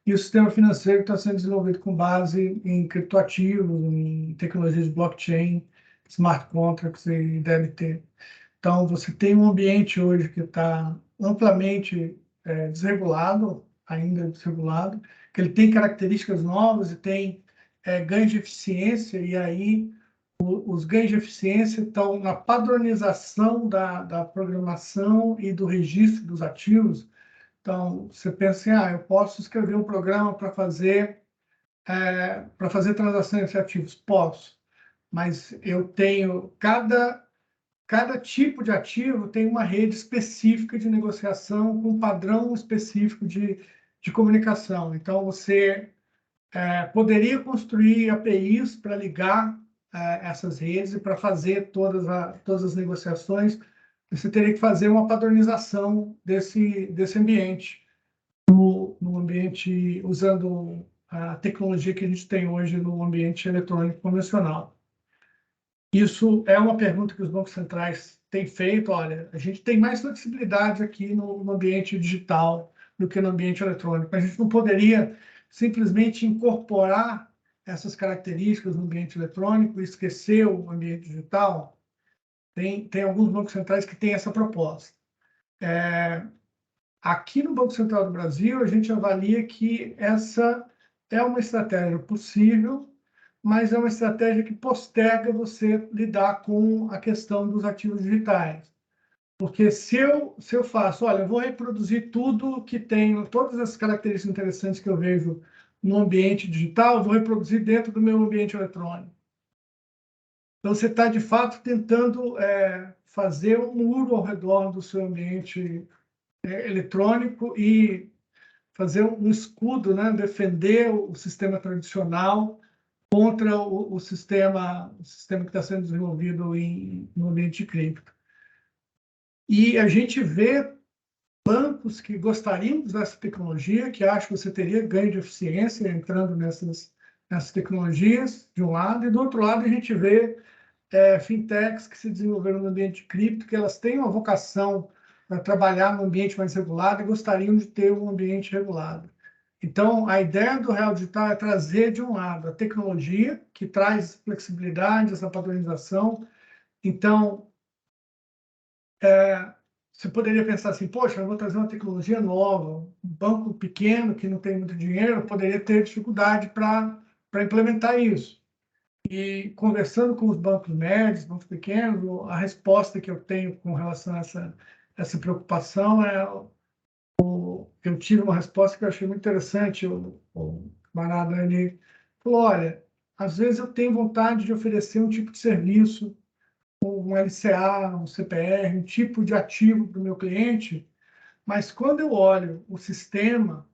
e o sistema financeiro que está sendo desenvolvido com base em criptoativos, em tecnologias de blockchain, smart contracts e DLT. Então, você tem um ambiente hoje que está amplamente desregulado, ainda desregulado, que ele tem características novas e tem ganhos de eficiência, e aí os ganhos de eficiência estão na padronização da programação e do registro dos ativos. Então, você pensa assim, eu posso escrever um programa para fazer para fazer transações entre ativos? Posso, mas eu tenho cada tipo de ativo tem uma rede específica de negociação com um padrão específico de comunicação. Então, você poderia construir APIs para ligar essas redes e para fazer todas as negociações. Você teria que fazer uma padronização desse ambiente, no ambiente usando a tecnologia que a gente tem hoje no ambiente eletrônico convencional. Isso é uma pergunta que os bancos centrais têm feito. Olha, a gente tem mais flexibilidade aqui no ambiente digital do que no ambiente eletrônico. A gente não poderia simplesmente incorporar essas características no ambiente eletrônico e esquecer o ambiente digital? Tem alguns bancos centrais que têm essa proposta. Aqui no Banco Central do Brasil, a gente avalia que essa é uma estratégia possível, mas é uma estratégia que posterga você lidar com a questão dos ativos digitais. Porque se eu faço, olha, eu vou reproduzir tudo que tem, todas as características interessantes que eu vejo no ambiente digital, eu vou reproduzir dentro do meu ambiente eletrônico. Então, você está, de fato, tentando fazer um muro ao redor do seu ambiente eletrônico e fazer um escudo, né? Defender o sistema tradicional contra o sistema que está sendo desenvolvido no ambiente de cripto. E a gente vê bancos que gostariam de usar essa tecnologia, que acham que você teria ganho de eficiência entrando nessas tecnologias, de um lado, e do outro lado a gente vê fintechs que se desenvolveram no ambiente de cripto, que elas têm uma vocação para trabalhar no ambiente mais regulado e gostariam de ter um ambiente regulado. Então, a ideia do Real Digital é trazer, de um lado, a tecnologia, que traz flexibilidade, essa padronização. Então, você poderia pensar assim, poxa, eu vou trazer uma tecnologia nova. Um banco pequeno, que não tem muito dinheiro, poderia ter dificuldade para implementar isso. E conversando com os bancos médios, bancos pequenos, a resposta que eu tenho com relação a essa preocupação eu tive uma resposta que eu achei muito interessante. O camarada, ele falou, olha, às vezes eu tenho vontade de oferecer um tipo de serviço, um LCA, um CPR, um tipo de ativo para o meu cliente, mas quando eu olho o sistema,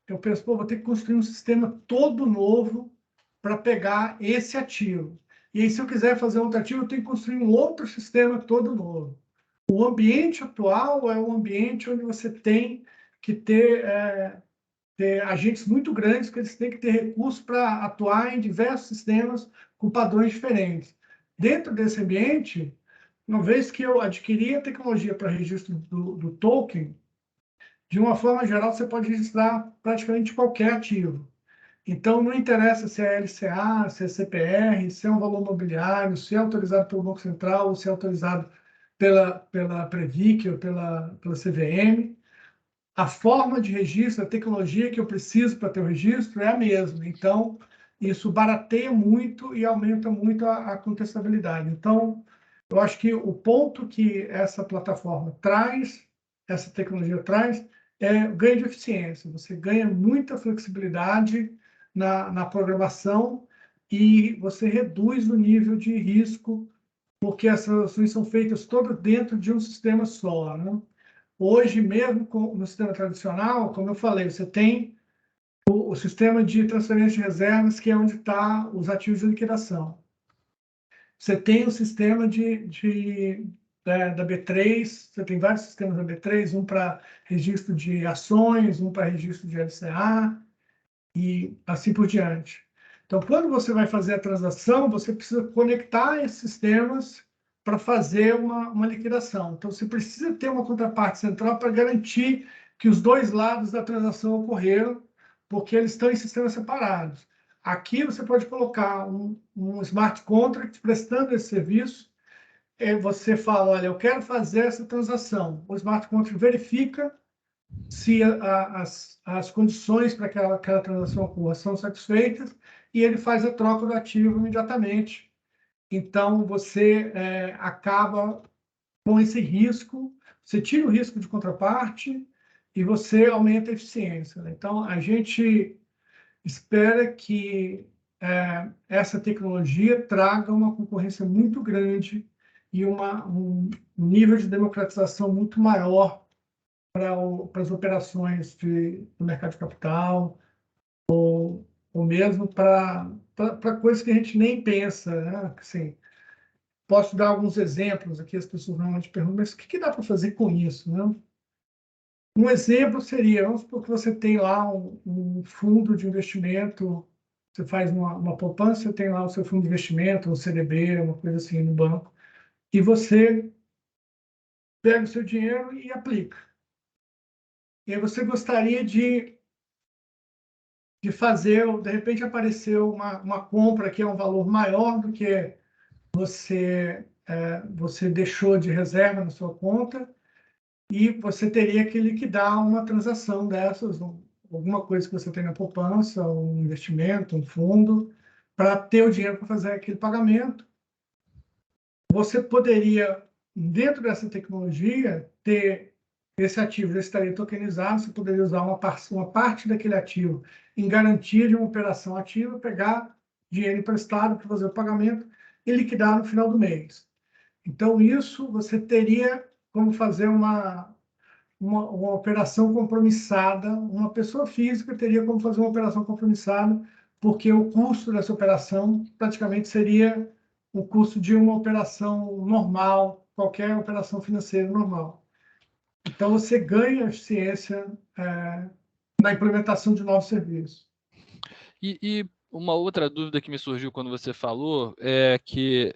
eu penso, pô, vou ter que construir um sistema todo novo para pegar esse ativo. E aí, se eu quiser fazer outro ativo, eu tenho que construir um outro sistema todo novo. O ambiente atual é um ambiente onde você tem que ter agentes muito grandes, que eles têm que ter recursos para atuar em diversos sistemas com padrões diferentes. Dentro desse ambiente, uma vez que eu adquiri a tecnologia para registro do token, de uma forma geral, você pode registrar praticamente qualquer ativo. Então, não interessa se é LCA, se é CPR, se é um valor mobiliário, se é autorizado pelo Banco Central, ou se é autorizado pela Previc ou pela CVM. A forma de registro, a tecnologia que eu preciso para ter o registro é a mesma. Então, isso barateia muito e aumenta muito a contestabilidade. Então, eu acho que o ponto que essa plataforma traz, essa tecnologia traz, é ganho de eficiência. Você ganha muita flexibilidade na programação e você reduz o nível de risco, porque essas ações são feitas todas dentro de um sistema só, né? Hoje mesmo, no sistema tradicional, como eu falei, você tem o sistema de transferência de reservas, que é onde estão os ativos de liquidação. Você tem o sistema da B3, você tem vários sistemas da B3, um para registro de ações, um para registro de LCA, e assim por diante. Então, quando você vai fazer a transação, você precisa conectar esses sistemas para fazer uma liquidação. Então, você precisa ter uma contraparte central para garantir que os dois lados da transação ocorreram, porque eles estão em sistemas separados. Aqui você pode colocar um smart contract prestando esse serviço. Você fala, olha, eu quero fazer essa transação. O smart contract verifica se as condições para que aquela transação ocorra são satisfeitas e ele faz a troca do ativo imediatamente. Então, você acaba com esse risco, você tira o risco de contraparte e você aumenta a eficiência, né? Então, espera que essa tecnologia traga uma concorrência muito grande e um nível de democratização muito maior para as operações do mercado de capital, ou mesmo para coisas que a gente nem pensa, né? Assim, posso dar alguns exemplos aqui, as pessoas normalmente perguntam, mas o que dá para fazer com isso, né? Um exemplo seria, vamos supor que você tem lá um fundo de investimento, você faz uma poupança, você tem lá o seu fundo de investimento, um CDB, uma coisa assim no banco, e você pega o seu dinheiro e aplica. E aí você gostaria de fazer, de repente apareceu uma compra que é um valor maior do que você deixou de reserva na sua conta, e você teria que liquidar uma transação dessas, alguma coisa que você tem na poupança, um investimento, um fundo, para ter o dinheiro para fazer aquele pagamento. Você poderia, dentro dessa tecnologia, ter esse ativo já estaria tokenizado, você poderia usar uma parte daquele ativo em garantia de uma operação ativa, pegar dinheiro emprestado para fazer o pagamento e liquidar no final do mês. Então, isso você teria como fazer uma operação compromissada, uma pessoa física teria como fazer uma operação compromissada, porque o custo dessa operação praticamente seria o custo de uma operação normal, qualquer operação financeira normal. Então, você ganha eficiência na implementação de novos serviços. E uma outra dúvida que me surgiu quando você falou é que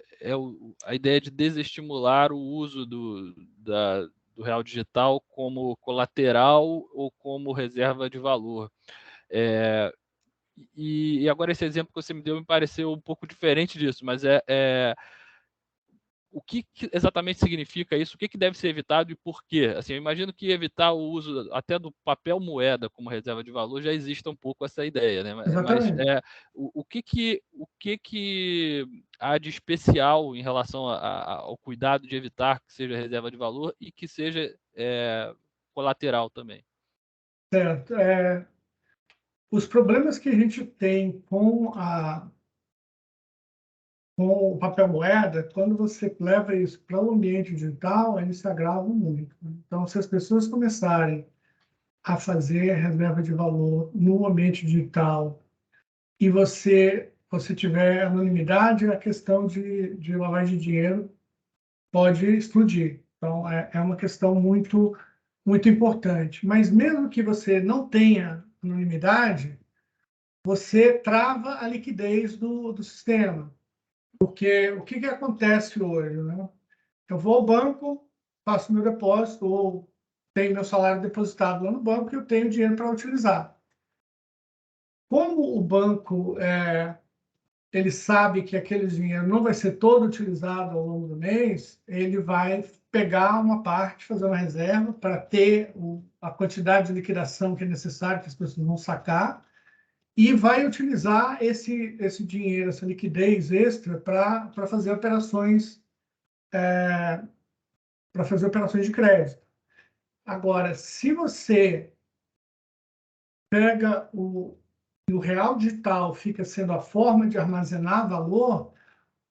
a ideia de desestimular o uso do real digital como colateral ou como reserva de valor. E agora esse exemplo que você me deu me pareceu um pouco diferente disso, mas o que exatamente significa isso? O que deve ser evitado e por quê? Assim, eu imagino que evitar o uso até do papel moeda como reserva de valor já exista um pouco essa ideia, né? Mas Exatamente. o que há de especial em relação ao cuidado de evitar que seja reserva de valor e que seja colateral também? Certo. Os problemas que a gente tem com o papel moeda, quando você leva isso para o ambiente digital, eles se agravam muito. Então, se as pessoas começarem a fazer reserva de valor no ambiente digital e você tiver anonimidade, a questão de lavagem de dinheiro pode explodir. Então, é uma questão muito, muito importante. Mas mesmo que você não tenha anonimidade, você trava a liquidez do sistema. Porque o que acontece hoje, né? Eu vou ao banco, faço meu depósito, ou tenho meu salário depositado lá no banco e eu tenho dinheiro para utilizar. Como o banco ele sabe que aquele dinheiro não vai ser todo utilizado ao longo do mês, ele vai pegar uma parte, fazer uma reserva para ter a quantidade de liquidação que é necessária, que as pessoas vão sacar, e vai utilizar esse dinheiro, essa liquidez extra para fazer operações de crédito. Agora, se você pega o real digital, fica sendo a forma de armazenar valor,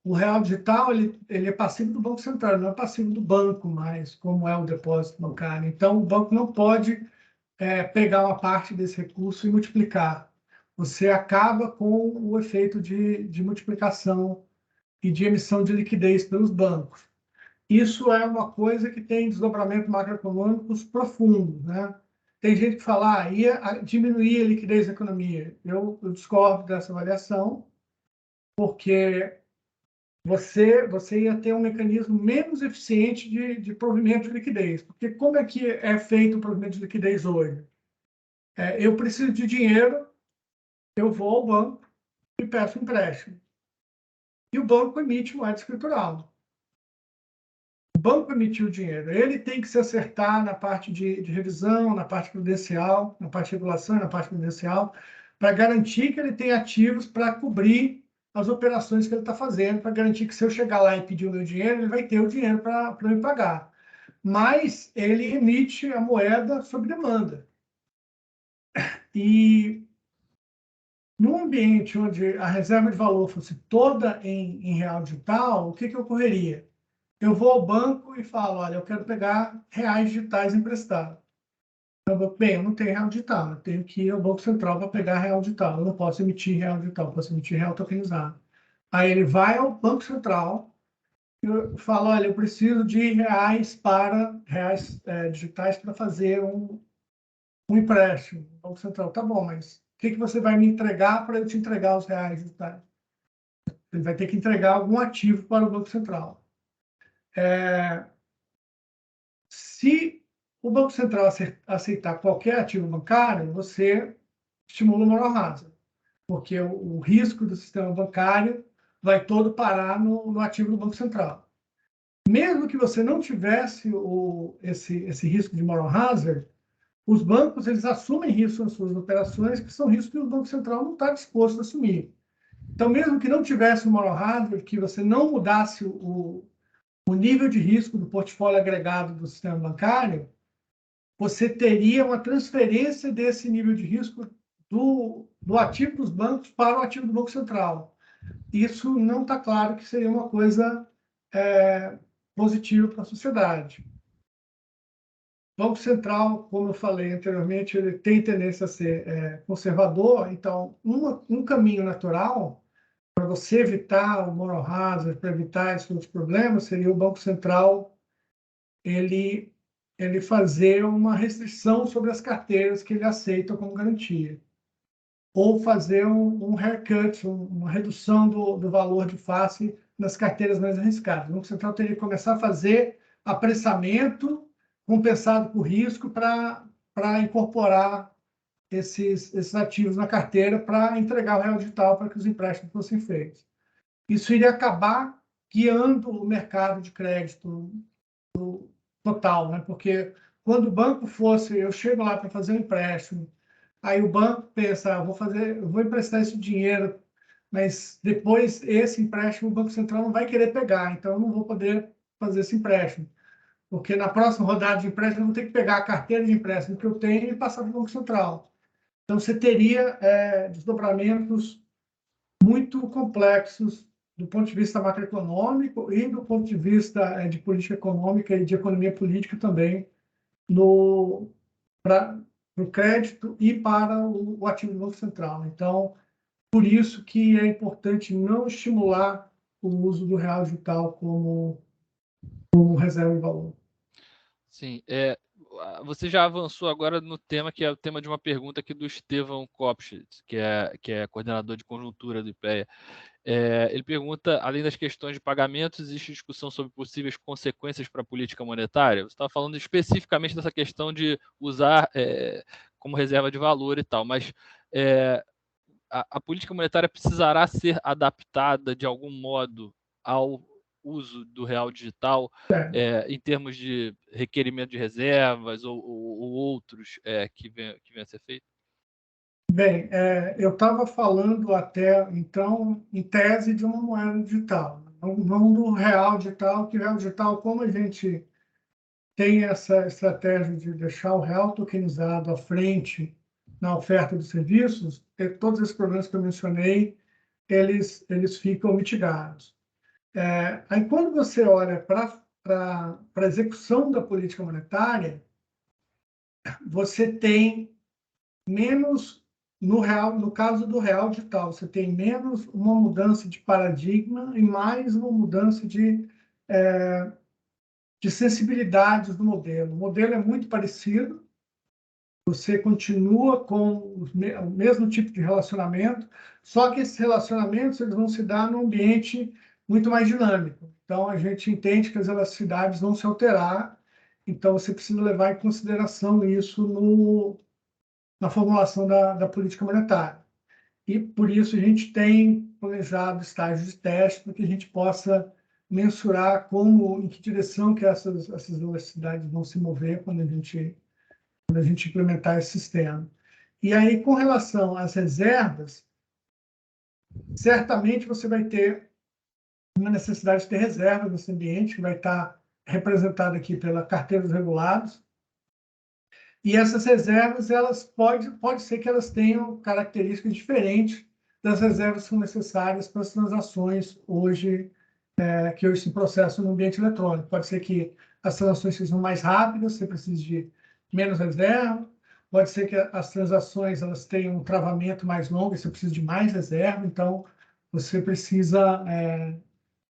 o real digital ele é passivo do Banco Central, não é passivo do banco mais, como é o depósito bancário. Então, o banco não pode pegar uma parte desse recurso e multiplicar. Você acaba com o efeito de multiplicação e de emissão de liquidez pelos bancos. Isso é uma coisa que tem desdobramentos macroeconômicos profundos, né? Tem gente que fala, ia diminuir a liquidez da economia. Eu discordo dessa avaliação, porque você ia ter um mecanismo menos eficiente de provimento de liquidez. Porque como é que é feito o provimento de liquidez hoje? Eu preciso de dinheiro, eu vou ao banco e peço um empréstimo. E o banco emite moeda escritural. O banco emitiu o dinheiro. Ele tem que se acertar na parte de revisão, na parte prudencial, na parte de regulação e na parte prudencial, para garantir que ele tem ativos para cobrir as operações que ele está fazendo, para garantir que se eu chegar lá e pedir o meu dinheiro, ele vai ter o dinheiro para me pagar. Mas ele emite a moeda sob demanda. E num ambiente onde a reserva de valor fosse toda em real digital, o que ocorreria? Eu vou ao banco e falo, olha, eu quero pegar reais digitais emprestados. Bem, eu não tenho real digital, eu tenho que ir ao Banco Central para pegar real digital. Eu não posso emitir real digital, eu posso emitir real tokenizado. Aí ele vai ao Banco Central e fala, olha, eu preciso de reais digitais para fazer um empréstimo. O Banco Central, tá bom, mas o que você vai me entregar para eu te entregar os reais digitais? Ele vai ter que entregar algum ativo para o Banco Central. Se o Banco Central aceitar qualquer ativo bancário, você estimula o moral hazard, porque o risco do sistema bancário vai todo parar no ativo do Banco Central. Mesmo que você não tivesse esse risco de moral hazard, os bancos eles assumem risco nas suas operações, que são riscos que o Banco Central não está disposto a assumir. Então, mesmo que não tivesse o moral hazard, que você não mudasse o nível de risco do portfólio agregado do sistema bancário, você teria uma transferência desse nível de risco do ativo dos bancos para o ativo do Banco Central. Isso não está claro que seria uma coisa positiva para a sociedade. O Banco Central, como eu falei anteriormente, ele tem tendência a ser conservador, então um caminho natural para você evitar o moral hazard, para evitar esses outros problemas, seria o Banco Central ele fazer uma restrição sobre as carteiras que ele aceita como garantia, ou fazer um haircut, uma redução do valor de face nas carteiras mais arriscadas. O Banco Central teria que começar a fazer apressamento compensado por risco para incorporar esses ativos na carteira para entregar o real digital para que os empréstimos fossem feitos. Isso iria acabar guiando o mercado de crédito total, né? Porque quando o banco eu chego lá para fazer um empréstimo, aí o banco pensa, eu vou emprestar esse dinheiro, mas depois esse empréstimo o Banco Central não vai querer pegar, então eu não vou poder fazer esse empréstimo, porque na próxima rodada de empréstimo eu vou ter que pegar a carteira de empréstimo que eu tenho e passar para o Banco Central. Então você teria desdobramentos muito complexos do ponto de vista macroeconômico e do ponto de vista de política econômica e de economia política também para o crédito e para o ativo do Banco Central. Então, por isso que é importante não estimular o uso do real digital como reserva de valor. Sim, você já avançou agora no tema que é o tema de uma pergunta aqui do Estevão Kopschitz, que é coordenador de conjuntura do IPEA. Ele pergunta, além das questões de pagamentos, existe discussão sobre possíveis consequências para a política monetária? Você estava falando especificamente dessa questão de usar como reserva de valor e tal, mas a política monetária precisará ser adaptada de algum modo ao uso do real digital em termos de requerimento de reservas ou outros que venham a ser feito? Bem, eu estava falando até, então, em tese de uma moeda digital, não do real digital, que o real digital, como a gente tem essa estratégia de deixar o real tokenizado à frente na oferta de serviços, todos esses problemas que eu mencionei, eles ficam mitigados. Aí, quando você olha para a execução da política monetária, você tem menos, no caso do real digital, você tem menos uma mudança de paradigma e mais uma mudança de sensibilidades do modelo. O modelo é muito parecido, você continua com o mesmo tipo de relacionamento, só que esses relacionamentos eles vão se dar num ambiente muito mais dinâmico. Então, a gente entende que as elasticidades vão se alterar, então você precisa levar em consideração isso na formulação da política monetária. E, por isso, a gente tem planejado estágios de teste para que a gente possa mensurar em que direção que essas elasticidades vão se mover quando a gente implementar esse sistema. E aí, com relação às reservas, certamente você vai ter uma necessidade de ter reserva nesse ambiente, que vai estar representada aqui pela carteira dos regulados. E essas reservas, pode ser que elas tenham características diferentes das reservas que são necessárias para as transações hoje, que hoje se processam no ambiente eletrônico. Pode ser que as transações sejam mais rápidas, você precise de menos reserva. Pode ser que as transações elas tenham um travamento mais longo, você precisa de mais reserva. Então, você precisa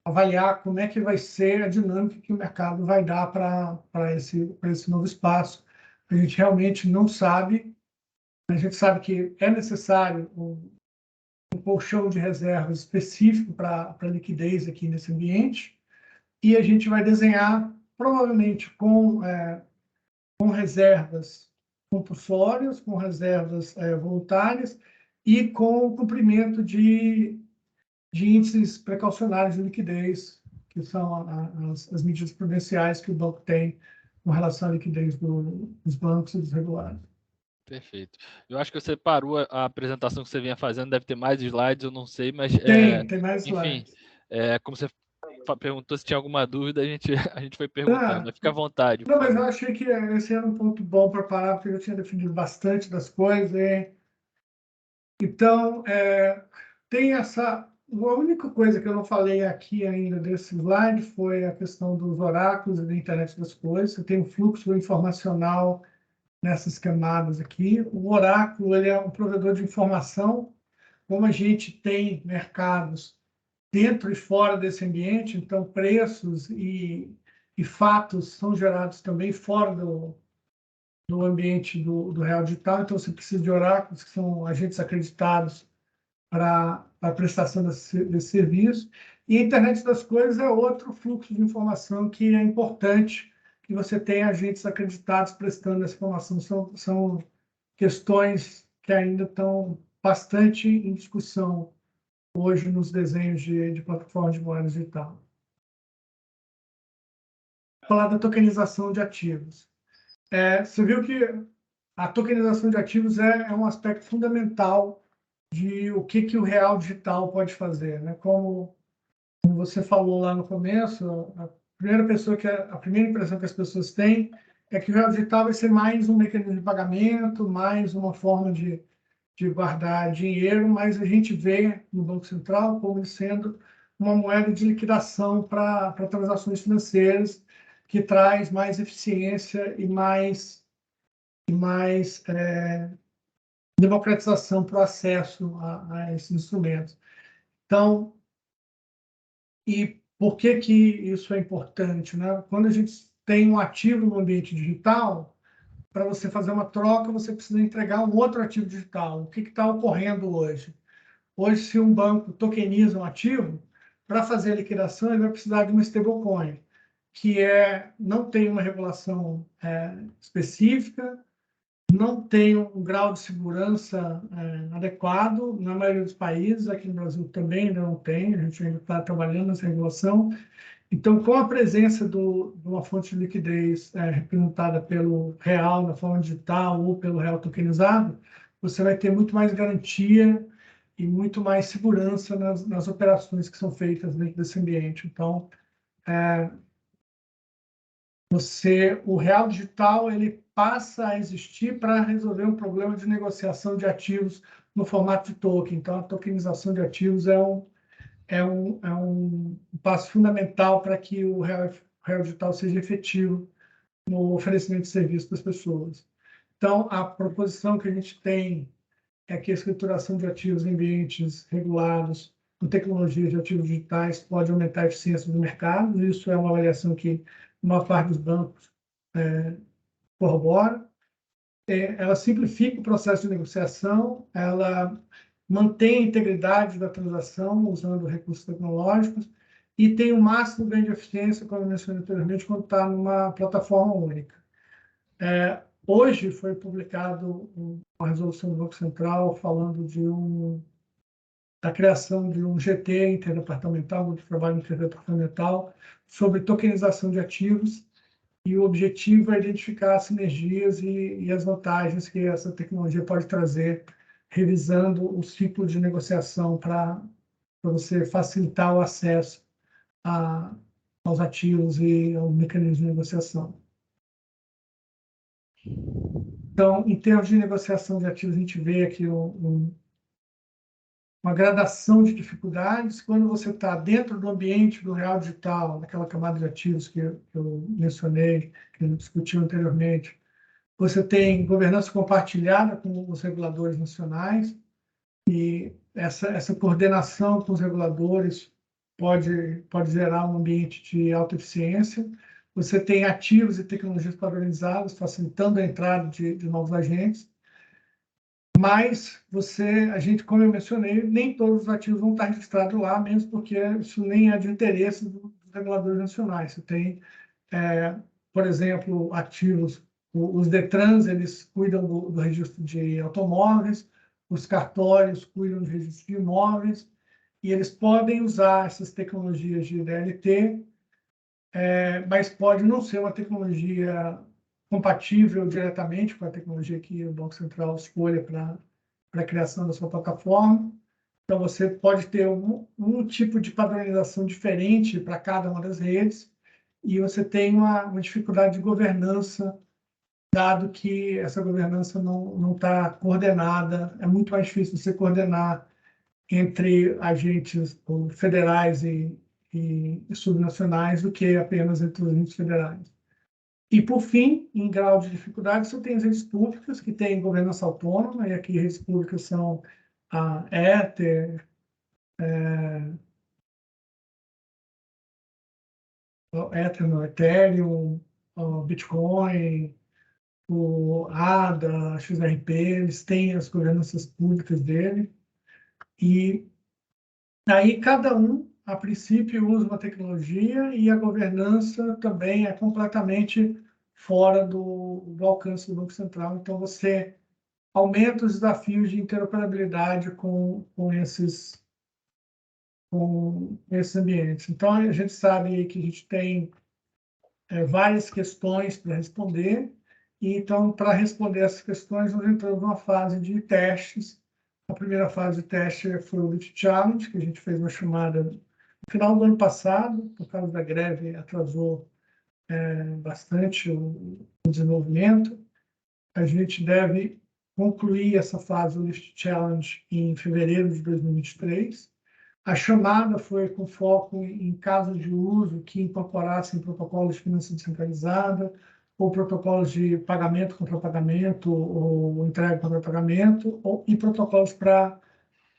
avaliar como é que vai ser a dinâmica que o mercado vai dar para esse novo espaço. A gente realmente não sabe. A gente sabe que é necessário um colchão de reservas específico para liquidez aqui nesse ambiente, e a gente vai desenhar, provavelmente, com reservas compulsórias, com reservas voluntárias e com o cumprimento de índices precaucionários de liquidez, que são as medidas prudenciais que o banco tem com relação à liquidez dos bancos e dos regulados. Perfeito. Eu acho que você parou a apresentação que você vinha fazendo, deve ter mais slides, eu não sei, mas Tem mais enfim, slides. Como você perguntou se tinha alguma dúvida, a gente foi perguntando, mas fica à vontade. Não, mas eu achei que esse era um ponto bom para parar, porque eu tinha definido bastante das coisas. Então, tem essa. A única coisa que eu não falei aqui ainda desse slide foi a questão dos oráculos e da internet das coisas. Você tem um fluxo informacional nessas camadas aqui. O oráculo ele é um provedor de informação, como a gente tem mercados dentro e fora desse ambiente, então preços e fatos são gerados também fora do ambiente do real digital, então você precisa de oráculos, que são agentes acreditados para a prestação desse serviço. E a internet das coisas é outro fluxo de informação que é importante que você tenha agentes acreditados prestando essa informação. São questões que ainda estão bastante em discussão hoje nos desenhos de plataforma de moeda digital. Falar da tokenização de ativos. Você viu que a tokenização de ativos é um aspecto fundamental de o que o real digital pode fazer, né? Como você falou lá no começo, a primeira impressão que as pessoas têm é que o real digital vai ser mais um mecanismo de pagamento, mais uma forma de guardar dinheiro, mas a gente vê no Banco Central como sendo uma moeda de liquidação para transações financeiras que traz mais eficiência e mais democratização para o acesso a esses instrumentos. Então, e por que isso é importante, né? Quando a gente tem um ativo no ambiente digital, para você fazer uma troca, você precisa entregar um outro ativo digital. O que está ocorrendo hoje? Hoje, se um banco tokeniza um ativo, para fazer a liquidação, ele vai precisar de uma stablecoin, que não tem uma regulação específica, não tem um grau de segurança adequado na maioria dos países. Aqui no Brasil também ainda não tem, a gente ainda está trabalhando nessa regulação. Então, com a presença de uma fonte de liquidez representada pelo real na forma digital ou pelo real tokenizado, você vai ter muito mais garantia e muito mais segurança nas operações que são feitas dentro desse ambiente. Então, o real digital ele passa a existir para resolver um problema de negociação de ativos no formato de token. Então, a tokenização de ativos é um passo fundamental para que o real digital seja efetivo no oferecimento de serviço das pessoas. Então, a proposição que a gente tem é que a escrituração de ativos em ambientes regulados, com tecnologias de ativos digitais, pode aumentar a eficiência do mercado. Isso é uma avaliação que uma parte dos bancos corrobora. Ela simplifica o processo de negociação, ela mantém a integridade da transação usando recursos tecnológicos e tem o máximo ganho de eficiência, como eu mencionei anteriormente, quando está numa plataforma única. Hoje foi publicado uma resolução do Banco Central falando da criação de um GT interdepartamental, grupo de trabalho interdepartamental, sobre tokenização de ativos, e o objetivo é identificar as sinergias e as vantagens que essa tecnologia pode trazer, revisando o ciclo de negociação para você facilitar o acesso aos ativos e ao mecanismo de negociação. Então, em termos de negociação de ativos, a gente vê aqui uma uma gradação de dificuldades. Quando você está dentro do ambiente do real digital, naquela camada de ativos que eu mencionei, que a gente discutiu anteriormente, você tem governança compartilhada com os reguladores nacionais, e essa coordenação com os reguladores pode gerar um ambiente de alta eficiência. Você tem ativos e tecnologias padronizadas, facilitando a entrada de novos agentes. Mas a gente, como eu mencionei, nem todos os ativos vão estar registrados lá, mesmo porque isso nem é de interesse dos reguladores nacionais. Você tem, por exemplo, ativos, os DETRANs, eles cuidam do registro de automóveis, os cartórios cuidam do registro de imóveis, e eles podem usar essas tecnologias de DLT, mas pode não ser uma tecnologia compatível diretamente com a tecnologia que o Banco Central escolha para a criação da sua plataforma. Então, você pode ter um tipo de padronização diferente para cada uma das redes, e você tem uma dificuldade de governança, dado que essa governança não está coordenada. É muito mais difícil você coordenar entre agentes federais e subnacionais do que apenas entre os agentes federais. E, por fim, em grau de dificuldade, você tem as redes públicas, que têm governança autônoma, e aqui redes públicas são a Ether, no Ethereum, o Bitcoin, o ADA, a XRP, eles têm as governanças públicas dele. E aí cada um, a princípio, usa uma tecnologia, e a governança também é completamente fora do alcance do Banco Central. Então, você aumenta os desafios de interoperabilidade com esses ambientes. Então, a gente sabe que a gente tem várias questões para responder, e então, para responder essas questões, nós entramos numa fase de testes. A primeira fase de teste foi o Lift Challenge, que a gente fez uma chamada no final do ano passado, por causa da greve, atrasou bastante o desenvolvimento. A gente deve concluir essa fase do Lift Challenge em fevereiro de 2023. A chamada foi com foco em casos de uso que incorporassem protocolos de finança descentralizada, ou protocolos de pagamento contra pagamento, ou entrega contra pagamento, e protocolos para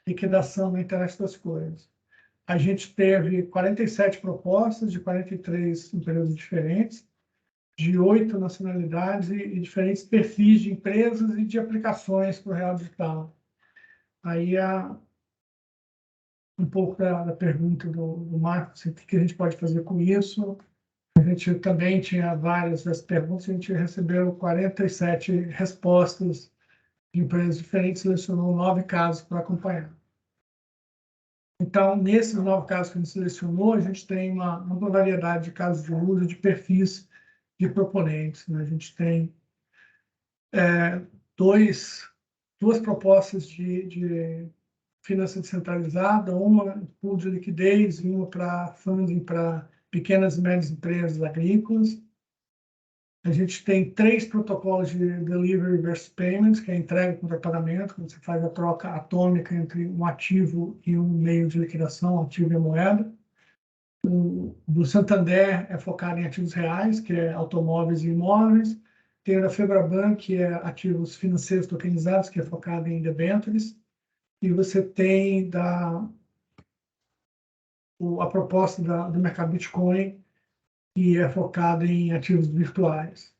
liquidação na internet das coisas. A gente teve 47 propostas de 43 empresas diferentes, de 8 nacionalidades e diferentes perfis de empresas e de aplicações para o real digital. Aí um pouco da pergunta do Marcos, o que a gente pode fazer com isso. A gente também tinha várias das perguntas, a gente recebeu 47 respostas de empresas diferentes, selecionou 9 casos para acompanhar. Então, nesses 9 casos que a gente selecionou, a gente tem uma variedade de casos de uso, de perfis de proponentes, né? A gente tem duas propostas de finança descentralizada, uma pool de liquidez e uma para funding para pequenas e médias empresas agrícolas. A gente tem 3 protocolos de Delivery versus Payments, que é a entrega contra pagamento, quando você faz a troca atômica entre um ativo e um meio de liquidação, o ativo e a moeda. O do Santander é focado em ativos reais, que é automóveis e imóveis. Tem o da Febraban, que é ativos financeiros tokenizados, que é focado em debêntures. E você tem a proposta do mercado Bitcoin, que é focada em ativos virtuais.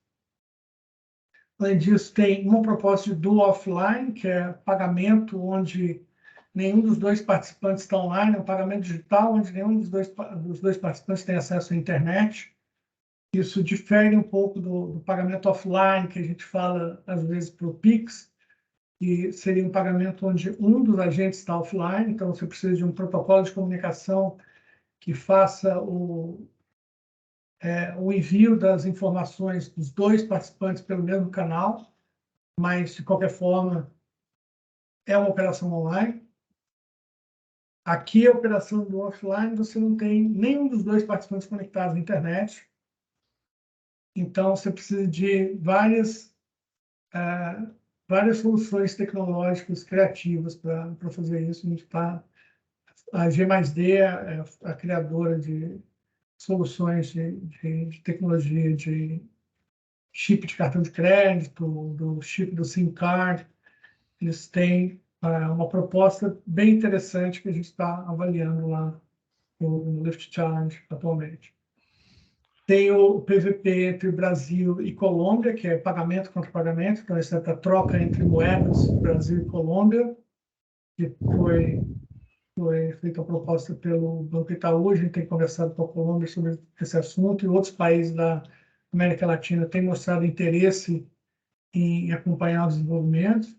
Além disso, tem uma proposta de dual offline, que é pagamento onde nenhum dos dois participantes está online, é um pagamento digital onde nenhum dos dois participantes tem acesso à internet. Isso difere um pouco do pagamento offline, que a gente fala, às vezes, para o Pix, que seria um pagamento onde um dos agentes está offline, então você precisa de um protocolo de comunicação que faça o envio das informações dos dois participantes pelo mesmo canal, mas, de qualquer forma, é uma operação online. Aqui, a operação do offline, você não tem nenhum dos dois participantes conectados à internet, então você precisa de várias várias soluções tecnológicas criativas para fazer isso. A G+D é a criadora de soluções de tecnologia de chip de cartão de crédito, do chip do SIM card. Eles têm uma proposta bem interessante que a gente está avaliando lá no Lift Challenge atualmente. Tem o PVP entre Brasil e Colômbia, que é pagamento contra pagamento, então essa é a troca entre moedas Brasil e Colômbia, que foi feita a proposta pelo Banco Itaú. A gente tem conversado com a Colômbia sobre esse assunto, e outros países da América Latina têm mostrado interesse em acompanhar os desenvolvimentos.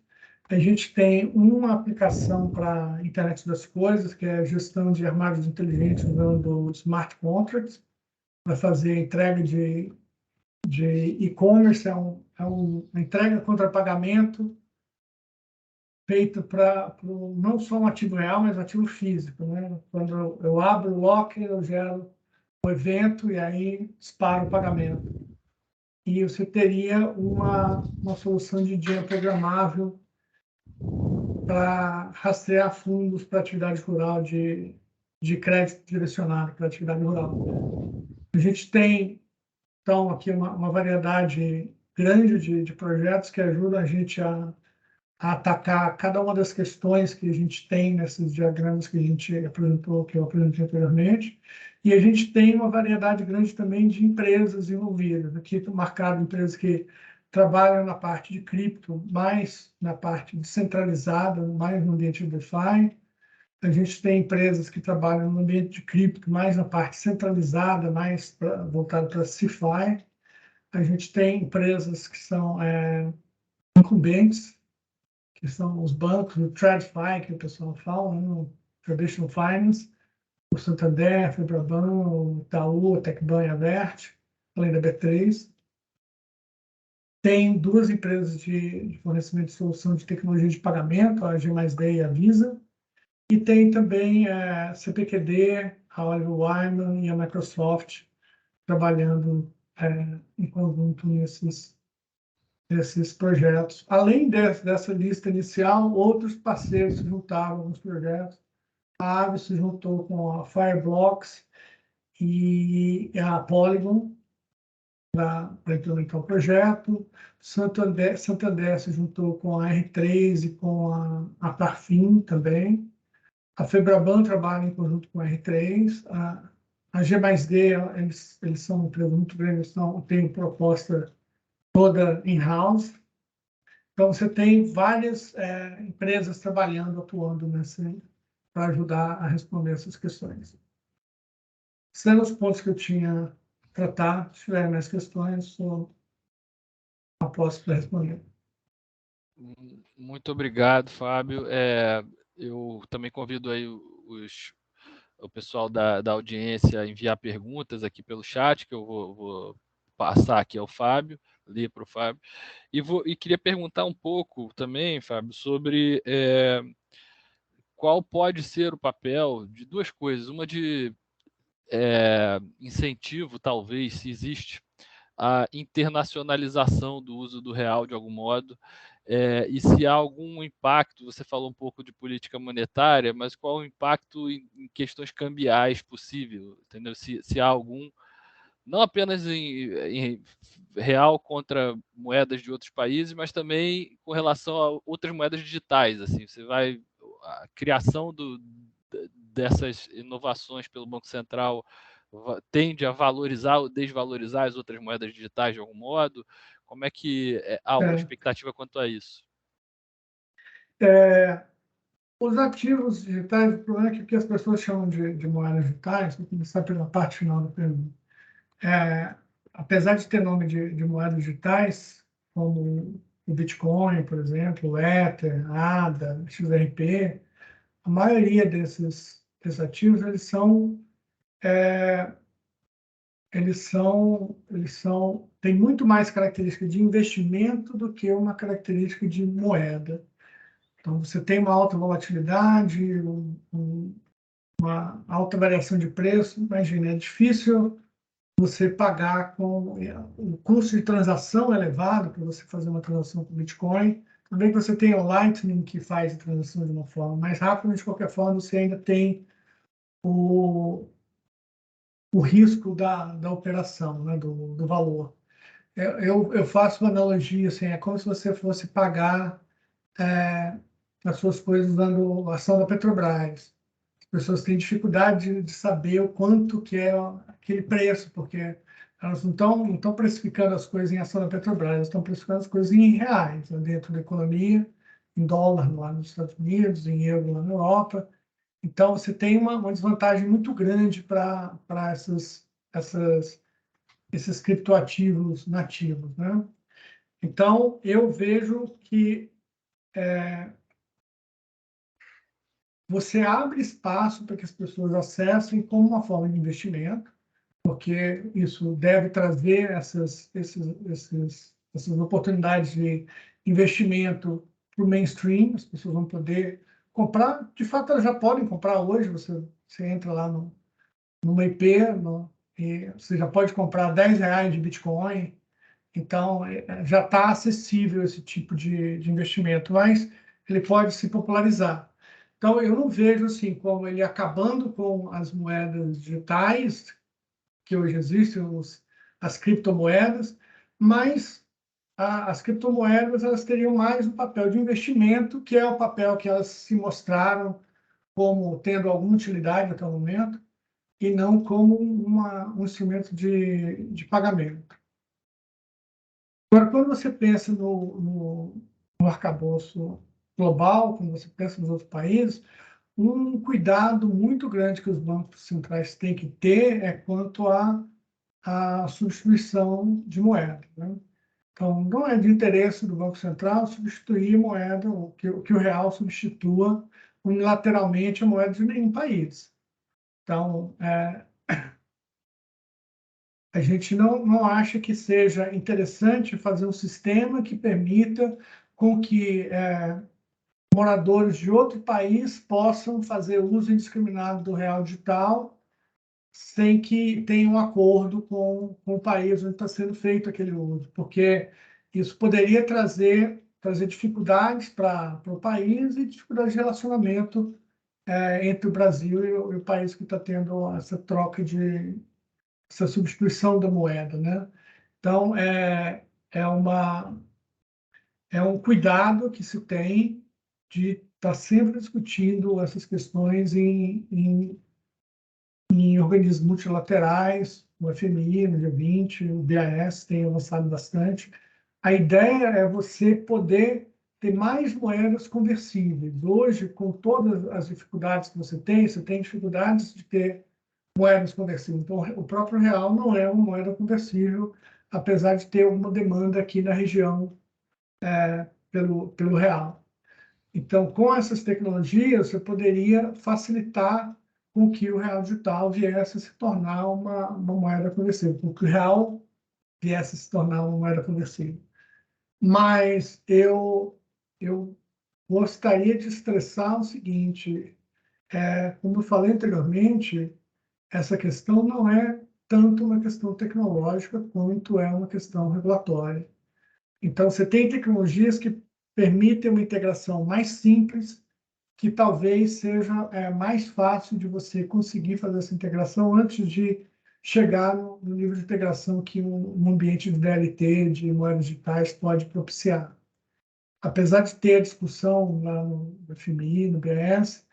A gente tem uma aplicação para a internet das coisas, que é a gestão de armários inteligentes usando smart contracts, para fazer entrega de e-commerce. É uma entrega contra pagamento feita para não só um ativo real, mas um ativo físico, né? Quando eu abro o locker, eu gero o evento e aí disparo o pagamento. E você teria uma solução de dinheiro programável para rastrear fundos para atividade rural, de crédito direcionado para atividade rural. A gente tem, então, aqui uma variedade grande de projetos que ajudam a gente a atacar cada uma das questões que a gente tem nesses diagramas que a gente apresentou, que eu apresentei anteriormente. E a gente tem uma variedade grande também de empresas envolvidas. Aqui está marcado empresas que trabalham na parte de cripto, mais na parte descentralizada, mais no ambiente de DeFi. A gente tem empresas que trabalham no ambiente de cripto, mais na parte centralizada, mais voltada para CeFi. A gente tem empresas que são incumbentes, que são os bancos, o TradFi, que o pessoal fala, né? O Traditional Finance, o Santander, a Febraban, o Itaú, a Tecban e a Vert, além da B3. Tem duas empresas de fornecimento de solução de tecnologia de pagamento, a G+D e a Visa. E tem também a CPQD, a Oliver Wyman e a Microsoft trabalhando em conjunto nesses projetos. Além dessa lista inicial, outros parceiros se juntaram a alguns projetos. A Aave se juntou com a Fireblocks e a Polygon para implementar o projeto. Santander se juntou com a R3 e com a Parfin também. A Febraban trabalha em conjunto com a R3. A G+D, eles são uma empresa muito grande, eles têm proposta toda in-house. Então, você tem várias empresas trabalhando, atuando para ajudar a responder essas questões. Esses eram os pontos que eu tinha tratado. Se tiverem mais questões, sou aposto para responder. Muito obrigado, Fábio. Eu também convido aí o pessoal da audiência a enviar perguntas aqui pelo chat, que eu vou passar aqui ao Fábio, ler para o Fábio. E queria perguntar um pouco também, Fábio, sobre qual pode ser o papel de duas coisas. Uma de incentivo, talvez, se existe, a internacionalização do uso do real de algum modo, e se há algum impacto. Você falou um pouco de política monetária, mas qual o impacto em questões cambiais possível, entendeu? Se há algum, não apenas em real contra moedas de outros países, mas também com relação a outras moedas digitais. Assim, a criação dessas inovações pelo Banco Central tende a valorizar ou desvalorizar as outras moedas digitais de algum modo? Como é que há alguma expectativa quanto a isso? Os ativos digitais, o problema é que o que as pessoas chamam de moedas digitais, vou começar pela parte final da pergunta. Apesar de ter nome de moedas digitais, como o Bitcoin, por exemplo, o Ether, ADA, XRP, a maioria desses ativos, têm muito mais característica de investimento do que uma característica de moeda. Então, você tem uma alta volatilidade, uma alta variação de preço. Imagina, é difícil você pagar com o custo de transação elevado para você fazer uma transação com Bitcoin. Tudo bem que você tem o Lightning, que faz a transação de uma forma mais rápida, mas, de qualquer forma, você ainda tem o risco da operação, né, do valor. Eu faço uma analogia, assim, é como se você fosse pagar as suas coisas usando a ação da Petrobras. As pessoas têm dificuldade de saber o quanto que é aquele preço, porque elas não estão precificando as coisas em ação da Petrobras, elas estão precificando as coisas em reais, né, dentro da economia, em dólar lá nos Estados Unidos, em euro lá na Europa. Então, você tem uma desvantagem muito grande para esses criptoativos nativos, né? Então, eu vejo que você abre espaço para que as pessoas acessem como uma forma de investimento, porque isso deve trazer essas oportunidades de investimento para o mainstream, as pessoas vão poder comprar, de fato elas já podem comprar hoje, você entra lá numa IP, e você já pode comprar R$ 10 de Bitcoin, então já está acessível esse tipo de investimento, mas ele pode se popularizar. Então eu não vejo assim como ele acabando com as moedas digitais que hoje existem, as criptomoedas, mas as criptomoedas elas teriam mais um papel de investimento, que é o papel que elas se mostraram como tendo alguma utilidade até o momento, e não como um instrumento de pagamento. Agora, quando você pensa no arcabouço global, quando você pensa nos outros países, um cuidado muito grande que os bancos centrais têm que ter é quanto à substituição de moeda, né? Então, não é de interesse do Banco Central substituir moeda, que o real substitua unilateralmente a moeda de nenhum país. Então, a gente não acha que seja interessante fazer um sistema que permita com que moradores de outro país possam fazer uso indiscriminado do real digital sem que tenha um acordo com o país onde está sendo feito aquele uso, porque isso poderia trazer dificuldades para o país e dificuldades de relacionamento entre o Brasil e o país que está tendo essa troca essa substituição da moeda, né? Então, é, uma, é um cuidado que se tem de estar sempre discutindo essas questões em organismos multilaterais, o FMI, no G20, o BAS tem avançado bastante. A ideia é você poder ter mais moedas conversíveis. Hoje, com todas as dificuldades que você tem dificuldades de ter moedas conversíveis. Então, o próprio real não é uma moeda conversível, apesar de ter alguma demanda aqui na região pelo real. Então, com essas tecnologias, você poderia facilitar com que o real digital viesse a se tornar uma moeda conversível, com que o real viesse a se tornar uma moeda conversível. Mas eu gostaria de estressar o seguinte, como eu falei anteriormente, essa questão não é tanto uma questão tecnológica quanto é uma questão regulatória. Então, você tem tecnologias que permitem uma integração mais simples, que talvez seja mais fácil de você conseguir fazer essa integração antes de chegar no nível de integração que um ambiente de DLT, de moedas digitais, pode propiciar. Apesar de ter a discussão lá no FMI, no BS,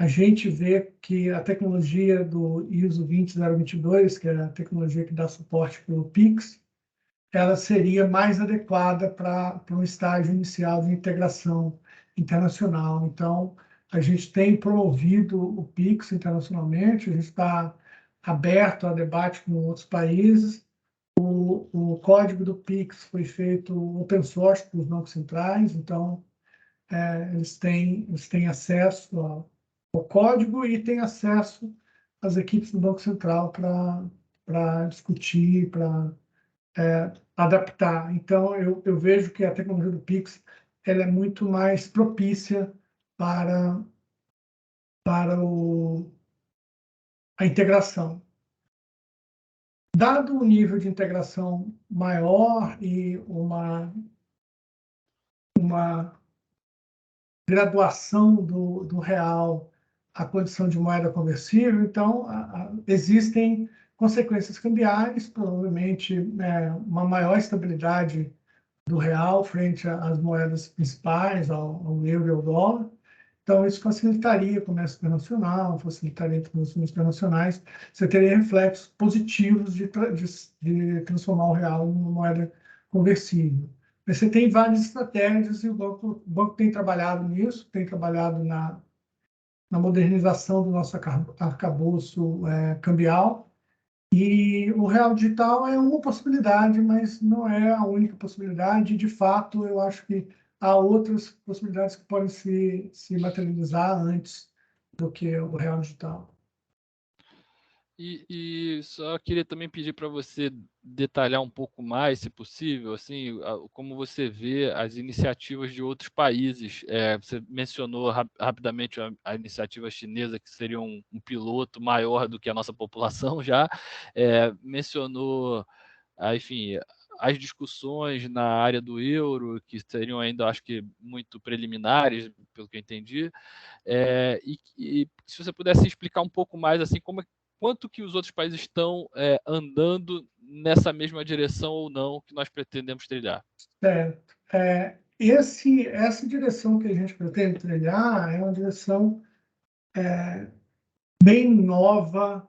a gente vê que a tecnologia do ISO 20022, que é a tecnologia que dá suporte para o PIX, ela seria mais adequada para um estágio inicial de integração internacional. Então, a gente tem promovido o PIX internacionalmente, a gente está aberto a debate com outros países. O código do PIX foi feito open source para os bancos centrais, então eles têm acesso ao código e têm acesso às equipes do Banco Central para discutir, para adaptar. Então, eu vejo que a tecnologia do Pix ela é muito mais propícia para, para a integração. Dado o nível de integração maior e uma uma graduação do real à condição de moeda conversível, então existem consequências cambiais, provavelmente uma maior estabilidade do real frente às moedas principais, ao euro e ao dólar. Então, isso facilitaria o comércio internacional, facilitaria transações internacionais, você teria reflexos positivos de transformar o real em uma moeda conversível. Mas você tem várias estratégias e o banco tem trabalhado nisso, tem trabalhado na modernização do nosso arcabouço cambial. E o real digital é uma possibilidade, mas não é a única possibilidade. De fato, eu acho que há outras possibilidades que podem se materializar antes do que o real digital. E só queria também pedir para você detalhar um pouco mais, se possível, assim, como você vê as iniciativas de outros países. Você mencionou rapidamente a iniciativa chinesa, que seria um piloto maior do que a nossa população já. Mencionou, enfim, as discussões na área do euro, que seriam ainda, acho que, muito preliminares, pelo que eu entendi. E se você pudesse explicar um pouco mais, assim, quanto que os outros países estão andando nessa mesma direção ou não que nós pretendemos trilhar. Certo. Essa direção que a gente pretende trilhar é uma direção bem nova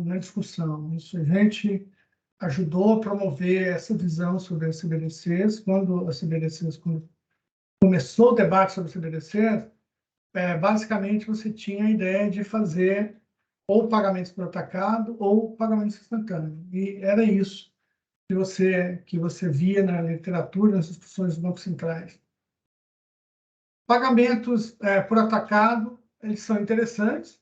na discussão. Isso a gente ajudou a promover essa visão sobre as CBDCs. Quando as CBDCs começou o debate sobre CBDCs, basicamente você tinha a ideia de fazer ou pagamentos por atacado ou pagamentos instantâneos. E era isso que você via na literatura, nas discussões dos bancos centrais. Pagamentos por atacado, eles são interessantes,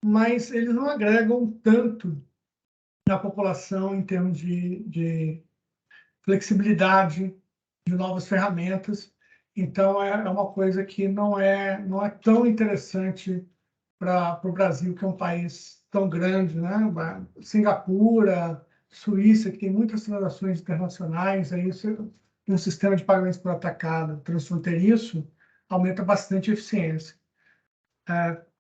mas eles não agregam tanto na população em termos de flexibilidade, de novas ferramentas. Então, é uma coisa que não é tão interessante para o Brasil, que é um país tão grande, né? Singapura, Suíça, que tem muitas transações internacionais, aí um sistema de pagamentos por atacado transfronteiriço aumenta bastante a eficiência.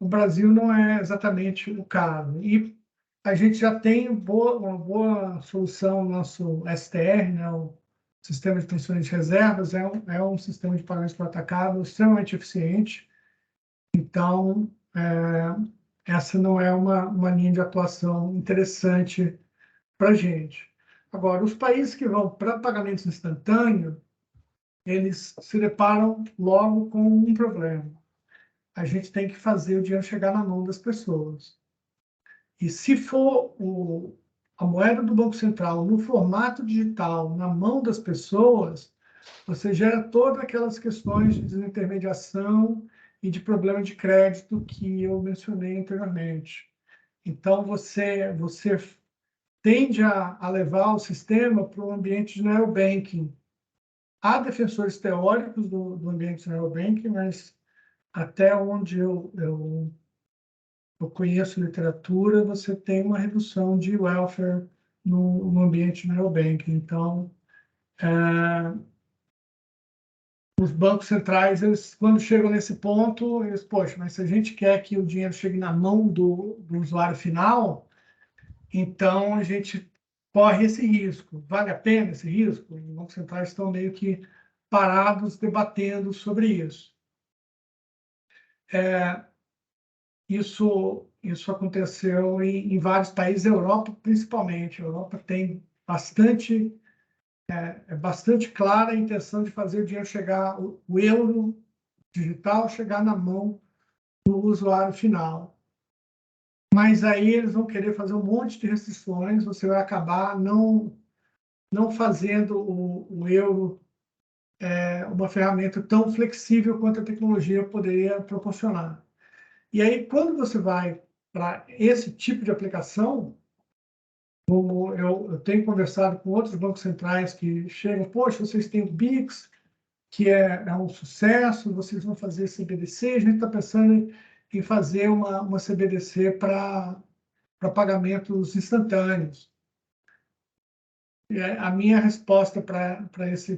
O Brasil não é exatamente o caso. E a gente já tem uma boa solução, o nosso STR, né? O Sistema de Transferência de Reservas, é um sistema de pagamentos por atacado extremamente eficiente. Então, essa não é uma linha de atuação interessante para a gente. Agora, os países que vão para pagamentos instantâneos, eles se deparam logo com um problema. A gente tem que fazer o dinheiro chegar na mão das pessoas. E se for a moeda do Banco Central no formato digital, na mão das pessoas, você gera todas aquelas questões de desintermediação e de problema de crédito que eu mencionei anteriormente. Então, você tende a levar o sistema para um ambiente de neurobanking. Há defensores teóricos do ambiente de neurobanking, mas até onde eu conheço literatura, você tem uma redução de welfare no ambiente de neurobanking. Então, os bancos centrais, quando chegam nesse ponto, poxa, mas se a gente quer que o dinheiro chegue na mão do usuário final, então a gente corre esse risco. Vale a pena esse risco? Os bancos centrais estão meio que parados debatendo sobre isso. Isso aconteceu em vários países, Europa principalmente. A Europa tem bastante clara a intenção de fazer o dinheiro chegar, o euro digital chegar na mão do usuário final. Mas aí eles vão querer fazer um monte de restrições, você vai acabar não fazendo o euro uma ferramenta tão flexível quanto a tecnologia poderia proporcionar. E aí, quando você vai para esse tipo de aplicação, como eu tenho conversado com outros bancos centrais que chegam, poxa, vocês têm o BIX, que é um sucesso, vocês vão fazer CBDC, a gente está pensando em fazer uma CBDC para pagamentos instantâneos. A minha resposta para essa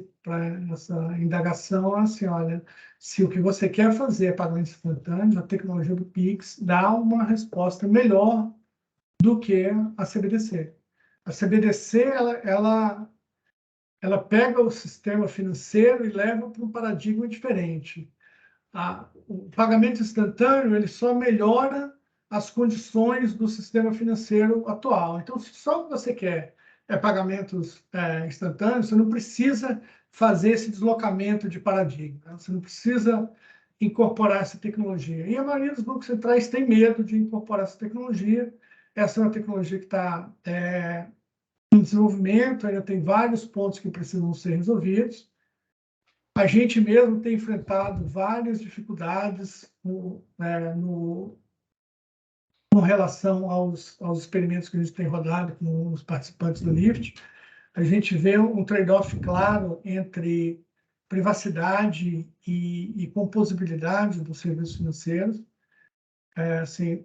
indagação é assim, olha, se o que você quer fazer é pagamento instantâneo, a tecnologia do Pix dá uma resposta melhor do que a CBDC. A CBDC, ela pega o sistema financeiro e leva para um paradigma diferente. O pagamento instantâneo, ele só melhora as condições do sistema financeiro atual. Então, se só o que você quer é pagamentos instantâneos, você não precisa fazer esse deslocamento de paradigma, né? Você não precisa incorporar essa tecnologia. E a maioria dos bancos centrais tem medo de incorporar essa tecnologia. Essa é uma tecnologia que está em desenvolvimento, ainda tem vários pontos que precisam ser resolvidos. A gente mesmo tem enfrentado várias dificuldades com relação aos experimentos que a gente tem rodado com os participantes do LIFT. A gente vê um trade-off claro entre privacidade e composibilidade dos serviços financeiros. Assim,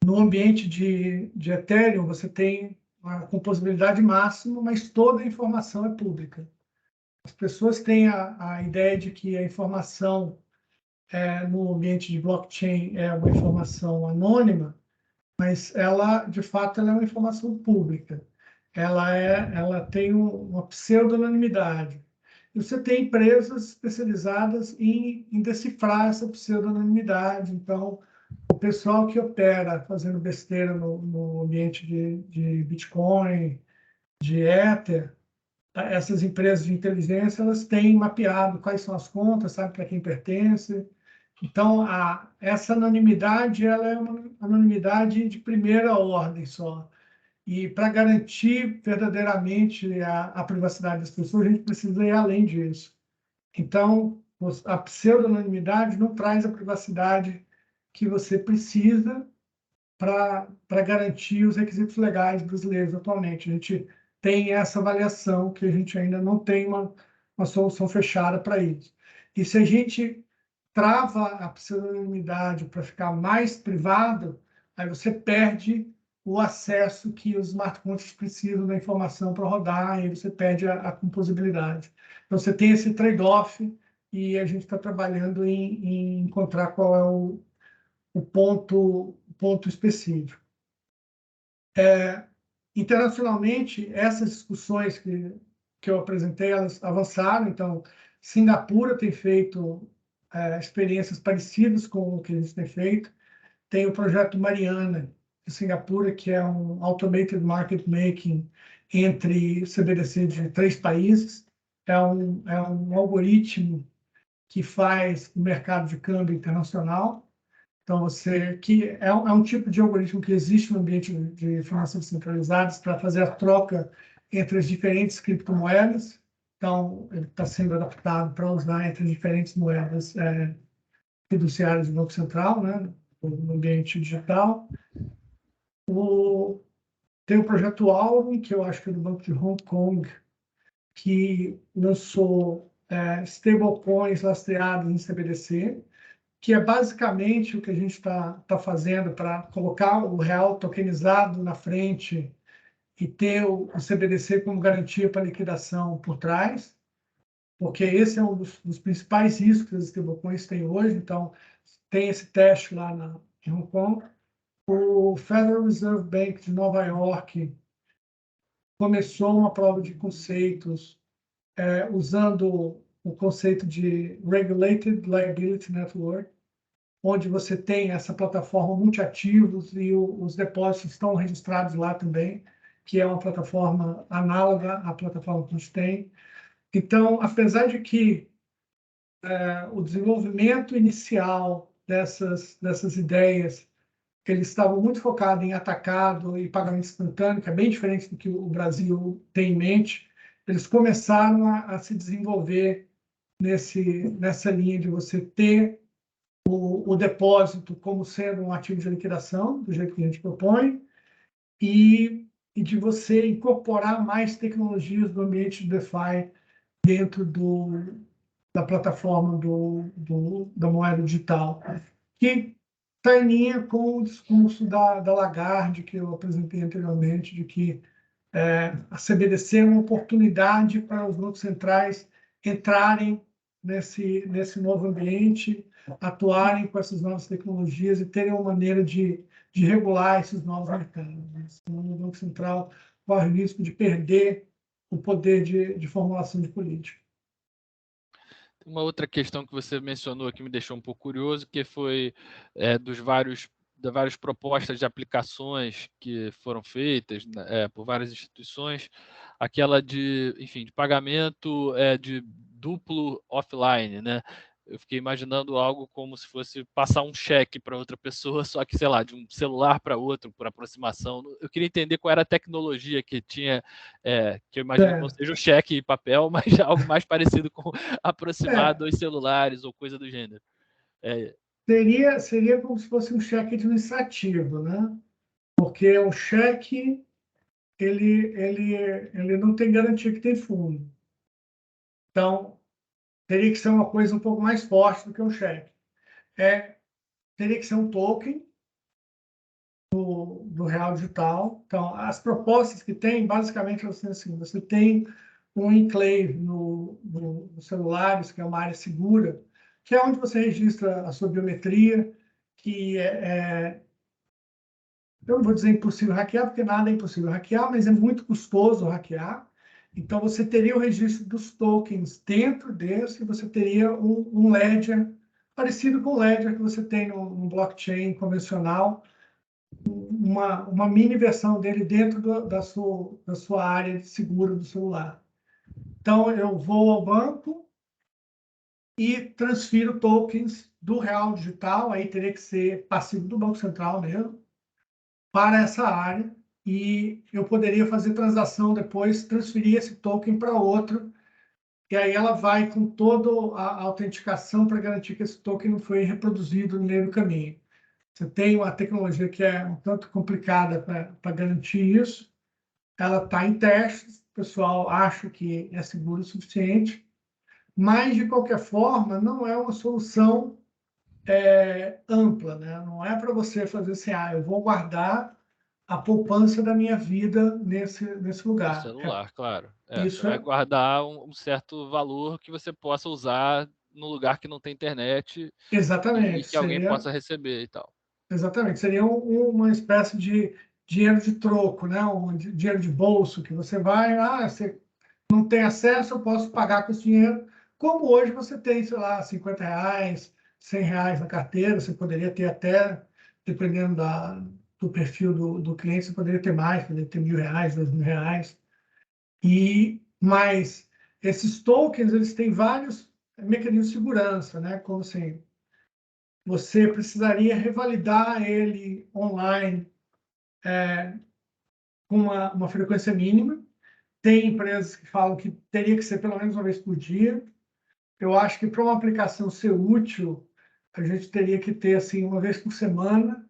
no ambiente de Ethereum, você tem a composibilidade máxima, mas toda a informação é pública. As pessoas têm a ideia de que a informação no ambiente de blockchain é uma informação anônima, mas ela, de fato, ela é uma informação pública. Ela tem uma pseudonimidade. E você tem empresas especializadas em decifrar essa pseudonimidade. Então, o pessoal que opera fazendo besteira no ambiente de Bitcoin, de Ether, essas empresas de inteligência, elas têm mapeado quais são as contas, sabe para quem pertence. Então, essa anonimidade, ela é uma anonimidade de primeira ordem só. E para garantir verdadeiramente a privacidade das pessoas, a gente precisa ir além disso. Então, a pseudo-anonimidade não traz a privacidade que você precisa para garantir os requisitos legais brasileiros atualmente. A gente tem essa avaliação que a gente ainda não tem uma solução fechada para isso. E se a gente trava a pseudonimidade para ficar mais privado, aí você perde o acesso que os smart contracts precisam da informação para rodar, e aí você perde a composibilidade. Então, você tem esse trade-off e a gente está trabalhando em encontrar qual é o ponto específico. Internacionalmente, essas discussões que eu apresentei, elas avançaram. Então, Singapura tem feito experiências parecidas com o que a gente tem feito. Tem o projeto Mariana, de Singapura, que é um Automated Market Making entre CBDC de 3 países. É um algoritmo que faz o mercado de câmbio internacional. Então, que é um tipo de algoritmo que existe no ambiente de finanças descentralizadas para fazer a troca entre as diferentes criptomoedas. Então, ele está sendo adaptado para usar entre as diferentes moedas fiduciárias do Banco Central, né, no ambiente digital. Tem o projeto Alvin, que eu acho que é do Banco de Hong Kong, que lançou stablecoins lastreados em CBDC, que é basicamente o que a gente está fazendo para colocar o real tokenizado na frente e ter o CBDC como garantia para liquidação por trás, porque esse é um dos principais riscos que as stablecoins têm hoje. Então, tem esse teste lá em Hong Kong. O Federal Reserve Bank de Nova York começou uma prova de conceitos usando o conceito de Regulated Liability Network, onde você tem essa plataforma multiativos e os depósitos estão registrados lá também, que é uma plataforma análoga à plataforma que a gente tem. Então, apesar de que o desenvolvimento inicial dessas ideias, eles estavam muito focados em atacado e pagamento instantâneo, que é bem diferente do que o Brasil tem em mente, eles começaram a se desenvolver nessa linha de você ter o depósito como sendo um ativo de liquidação, do jeito que a gente propõe, e de você incorporar mais tecnologias do ambiente de DeFi dentro da plataforma da moeda digital, que está em linha com o discurso da Lagarde, que eu apresentei anteriormente, de que a CBDC é uma oportunidade para os bancos centrais entrarem nesse novo ambiente, atuarem com essas novas tecnologias e terem uma maneira de regular esses novos mercados. Senão o Banco Central corre o risco de perder o poder de formulação de política. Uma outra questão que você mencionou que me deixou um pouco curioso, que foi das várias propostas de aplicações que foram feitas por várias instituições, aquela de pagamento de duplo offline, né? Eu fiquei imaginando algo como se fosse passar um cheque para outra pessoa, só que, sei lá, de um celular para outro, por aproximação. Eu queria entender qual era a tecnologia que tinha, que eu imagino que não seja o cheque e papel, mas algo mais parecido com aproximar dois celulares ou coisa do gênero. Seria como se fosse um cheque administrativo, né? Porque o cheque ele não tem garantia que tem fundo. Então, teria que ser uma coisa um pouco mais forte do que um cheque. Teria que ser um token do real digital. Então, as propostas que tem, basicamente, assim, você tem um enclave no celulares, que é uma área segura, que é onde você registra a sua biometria, que eu não vou dizer impossível hackear, porque nada é impossível hackear, mas é muito custoso hackear. Então, você teria o registro dos tokens dentro desse, e você teria um ledger parecido com o ledger que você tem no blockchain convencional, uma mini versão dele dentro da sua área de seguro do celular. Então, eu vou ao banco e transfiro tokens do real digital, aí teria que ser passivo do Banco Central mesmo, para essa área, e eu poderia fazer transação depois, transferir esse token para outro, e aí ela vai com toda a autenticação para garantir que esse token não foi reproduzido no meio do caminho. Você tem uma tecnologia que é um tanto complicada para garantir isso, ela está em testes, o pessoal acha que é seguro o suficiente, mas, de qualquer forma, não é uma solução ampla, né? Não é para você fazer assim, eu vou guardar a poupança da minha vida nesse No lugar. celular, claro. Você Isso vai guardar um certo valor que você possa usar no lugar que não tem internet e exatamente, que alguém possa receber e tal. exatamente, seria uma espécie de dinheiro de troco, né? Um dinheiro de bolso que você vai, você não tem acesso, eu posso pagar com esse dinheiro, como hoje você tem, sei lá, R$ 50, R$ 100 na carteira, você poderia ter até, dependendo do perfil do cliente, você poderia ter mais, poderia ter R$ 1.000, R$ 2.000. Mas esses tokens, eles têm vários mecanismos de segurança, né? Como assim, você precisaria revalidar ele online com uma frequência mínima. Tem empresas que falam que teria que ser pelo menos uma vez por dia. Eu acho que para uma aplicação ser útil, a gente teria que ter assim uma vez por semana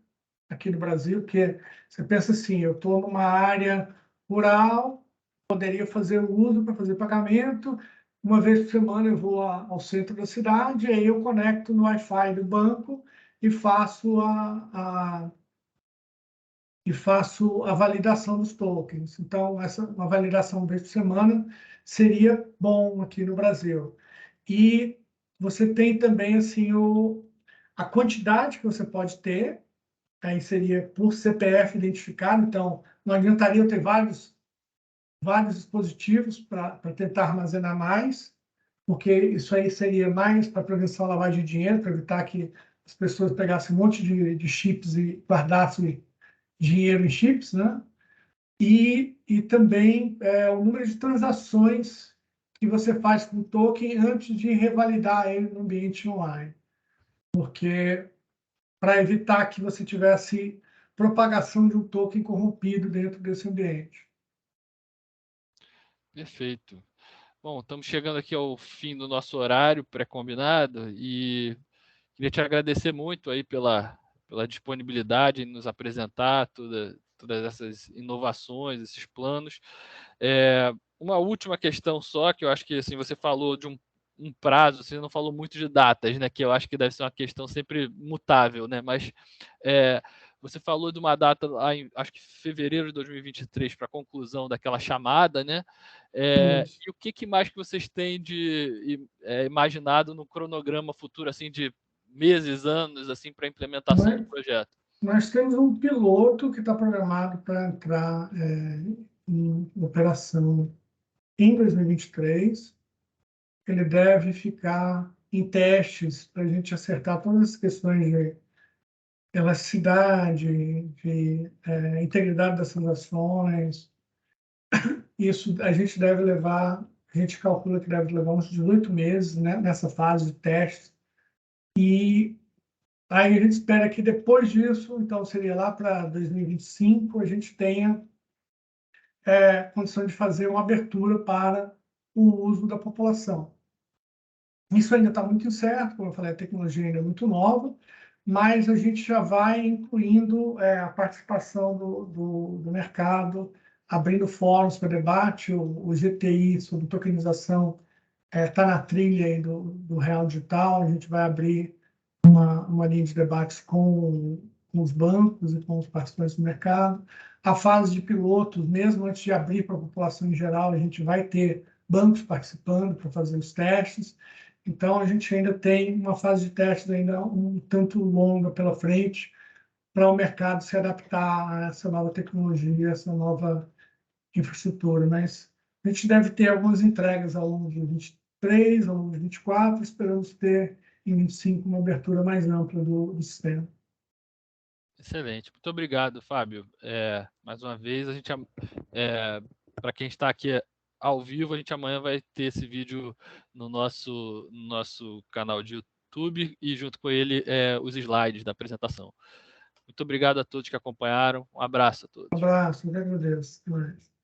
aqui no Brasil, porque você pensa assim, eu estou numa área rural, poderia fazer o uso para fazer pagamento, uma vez por semana eu vou ao centro da cidade, aí eu conecto no Wi-Fi do banco e faço a validação dos tokens. Então, uma validação uma vez por semana seria bom aqui no Brasil. E você tem também assim a quantidade que você pode ter, aí seria por CPF identificado, então não adiantaria eu ter vários dispositivos para tentar armazenar mais, porque isso aí seria mais para prevenção à lavagem de dinheiro, para evitar que as pessoas pegassem um monte de chips e guardassem dinheiro em chips, né? E também o número de transações que você faz com o token antes de revalidar ele no ambiente online. Porque para evitar que você tivesse propagação de um token corrompido dentro desse ambiente. Perfeito. Bom, estamos chegando aqui ao fim do nosso horário pré-combinado e queria te agradecer muito aí pela disponibilidade em nos apresentar todas essas inovações, esses planos. Uma última questão só, que eu acho que assim, você falou de um prazo, você não falou muito de datas, né? Que eu acho que deve ser uma questão sempre mutável, né? Mas Você falou de uma data lá em, acho que fevereiro de 2023, para a conclusão daquela chamada, né? E o que mais que vocês têm de imaginado no cronograma futuro, assim, de meses, anos, assim, para a implementação do projeto? Nós temos um piloto que está programado para entrar em operação em 2023. Ele deve ficar em testes para a gente acertar todas as questões de elasticidade, de integridade das transações. Isso a gente deve levar, a gente calcula que deve levar uns 18 meses, né, nessa fase de testes. E aí a gente espera que depois disso, então seria lá para 2025, a gente tenha condição de fazer uma abertura para o uso da população. Isso ainda está muito incerto, como eu falei, a tecnologia ainda é muito nova, mas a gente já vai incluindo a participação do mercado, abrindo fóruns para debate. O GTI sobre tokenização está na trilha aí do Real Digital. A gente vai abrir uma linha de debates com os bancos e com os participantes do mercado. A fase de pilotos, mesmo antes de abrir para a população em geral, a gente vai ter bancos participando para fazer os testes. Então, a gente ainda tem uma fase de testes ainda um tanto longa pela frente para o mercado se adaptar a essa nova tecnologia, essa nova infraestrutura. Mas a gente deve ter algumas entregas ao longo de 23, ao longo de 24, esperamos ter em 25 uma abertura mais ampla do sistema. Excelente. Muito obrigado, Fábio. Mais uma vez, a gente, para quem está aqui ao vivo, a gente amanhã vai ter esse vídeo no nosso canal de YouTube e junto com ele os slides da apresentação. Muito obrigado a todos que acompanharam. Um abraço a todos. Um abraço, eu que agradeço. Até mais.